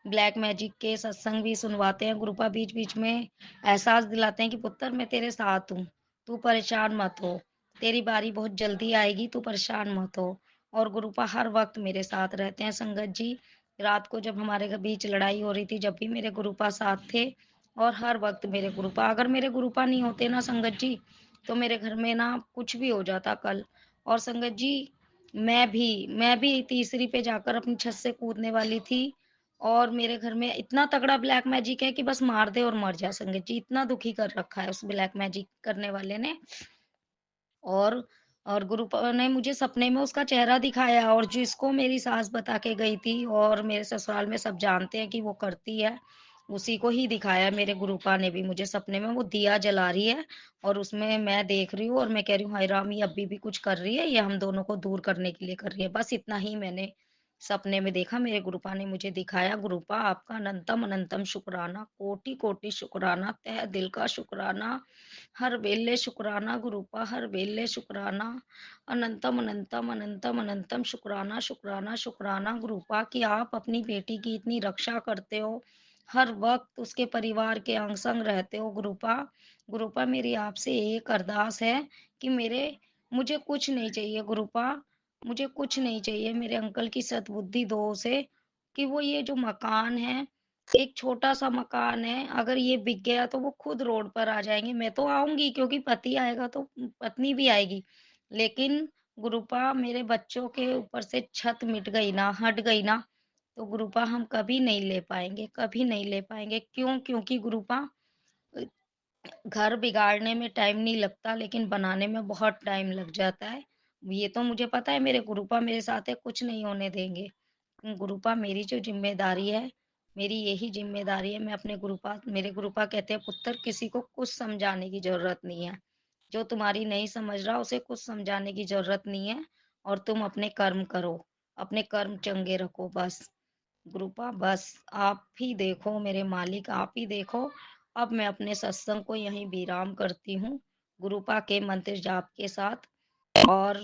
ब्लैक मैजिक के सत्संग भी सुनवाते हैं। गुरुपा बीच-बीच में एहसास दिलाते हैं कि पुत्र मैं तेरे साथ हूँ, तू परेशान मत हो, तेरी बारी बहुत जल्दी आएगी, तू परेशान मत हो। और गुरुपा हर वक़्त मेरे साथ रहते हैं संगत जी। रात को जब हमारे बीच लड़ाई हो रही थी, जब भी मेरे गुरुपा साथ थे और हर वक़्त मेरे गुरुपा, अगर मेरे गुरुपा नहीं होते ना संगत जी, तो मेरे घर में ना कुछ भी हो जाता कल। और संगत जी मैं भी तीसरी पे जाकर अपनी छत से कूदने वाली थी और मेरे घर में इतना तगड़ा ब्लैक मैजिक है कि बस मार दे और मर जा संगत जी, इतना दुखी कर रखा है उस ब्लैक मैजिक करने वाले ने। और और गुरु ने मुझे सपने में उसका चेहरा दिखाया और जिसको मेरी सास बता के गई थी और मेरे ससुराल में सब जानते हैं कि वो करती है, उसी को ही दिखाया मेरे गुरुपा ने भी मुझे सपने में। वो दिया जला रही है और उसमें मैं देख रही हूँ और मैं कह रही हूँ, हाय राम, ये अभी भी कुछ कर रही है, ये हम दोनों को दूर करने के लिए कर रही है। बस इतना ही मैंने सपने में देखा, मेरे गुरुपा ने मुझे दिखाया। गुरुपा आपका अनंतम अनंतम शुक्राना, कोटि कोटि शुक्राना, तहे दिल का शुक्राना, हर वेले शुक्राना गुरुपा, हर वेले शुक्राना, अनंतम अनंतम अनंतम अनंतम शुक्राना शुक्राना शुक्राना गुरुपा कि आप अपनी बेटी की इतनी रक्षा करते हो, हर वक्त उसके परिवार के अंग संग रहते हो गुरुपा। गुरुपा मेरी आपसे एक अरदास है कि मुझे कुछ नहीं चाहिए गुरुपा, मुझे कुछ नहीं चाहिए, मेरे अंकल की सद्बुद्धि दो उसे कि वो ये जो मकान है, एक छोटा-सा मकान है, अगर ये बिक गया तो वो खुद रोड पर आ जाएँगे। मैं तो आऊँगी क्योंकि पति आएगा तो पत्नी भी आएगी। लेकिन गुरुपा मेरे बच्चों के ऊपर से छत मिट गई ना, हट गई ना, तो गुरुपा हम कभी नहीं ले पाएँगे, कभी नहीं ले पाएँगे। क्यों? क्योंकि गुरुपा अ, घर बिगाड़ने में टाइम नहीं लगता, लेकिन बनाने में बहुत टाइम लग जाता है। ये तो मुझे पता है मेरे गुरुपा मेरे साथ है, कुछ नहीं होने देंगे। गुरुपा मेरी जो ज़िम्मेदारी है, मेरी यही ज़िम्मेदारी है, मैं अपने गुरुपा मेरे गुरुपा कहते हैं, पुत्र किसी को कुछ समझाने की ज़रूरत नहीं है। जो तुम्हारी नहीं समझ रहा उसे कुछ समझाने की ज़रूरत नहीं है और तुम अपने कर्म करो, अपने कर्म चंगे रखो बस। गुरुपा बस आप ही देखो मेरे मालिक, आप ही देखो। अब मैं अपने सत्संग को यहीं विराम करती हूँ, गुरुपा के मंत्र जाप के साथ और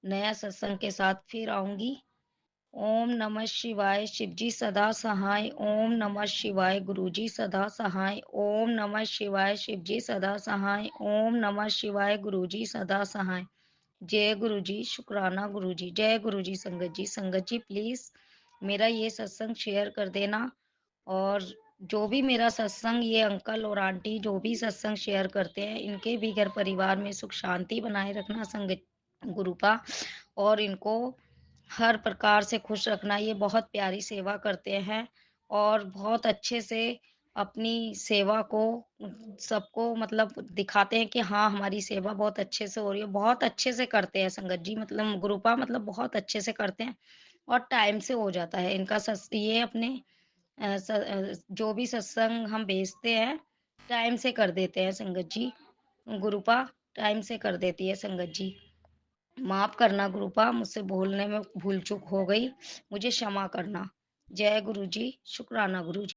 नया सत्संग के साथ फिर आऊँगी। ओम नमः शिवाय, शिवजी सदा सहाय। ओम नमः शिवाय, गुरुजी सदा सहाय। ओम नमः शिवाय, शिवजी सदा सहाय। ओम नमः शिवाय, गुरुजी सदा सहाय। जय गुरुजी, शुक्राना गुरुजी, जय गुरुजी। संगत जी प्लीज मेरा ये सत्संग शेयर कर देना और जो भी मेरा सत्संग ये अंकल और आंटी जो भी सत्संग शेयर करते हैं, इनके भी घर परिवार में सुख शांति बनाए रखना संगत गुरुपा, और इनको हर प्रकार से खुश रखना। ये बहुत प्यारी सेवा करते हैं और बहुत अच्छे से अपनी सेवा को सबको मतलब दिखाते हैं कि हाँ, हमारी सेवा बहुत अच्छे से हो रही है। बहुत अच्छे से करते हैं संगत जी, मतलब गुरुपा मतलब बहुत अच्छे से करते हैं और टाइम से हो जाता है इनका ये अपने जो भी सत्संग हम भेजते हैं, टाइम से कर देते हैं संगत जी। गुरुपा टाइम से कर देती है संगत जी। माफ़ करना गुरुपा, मुझसे बोलने में भूल-चूक हो गई, मुझे क्षमा करना। जय गुरु जी, शुक्राना गुरु जी।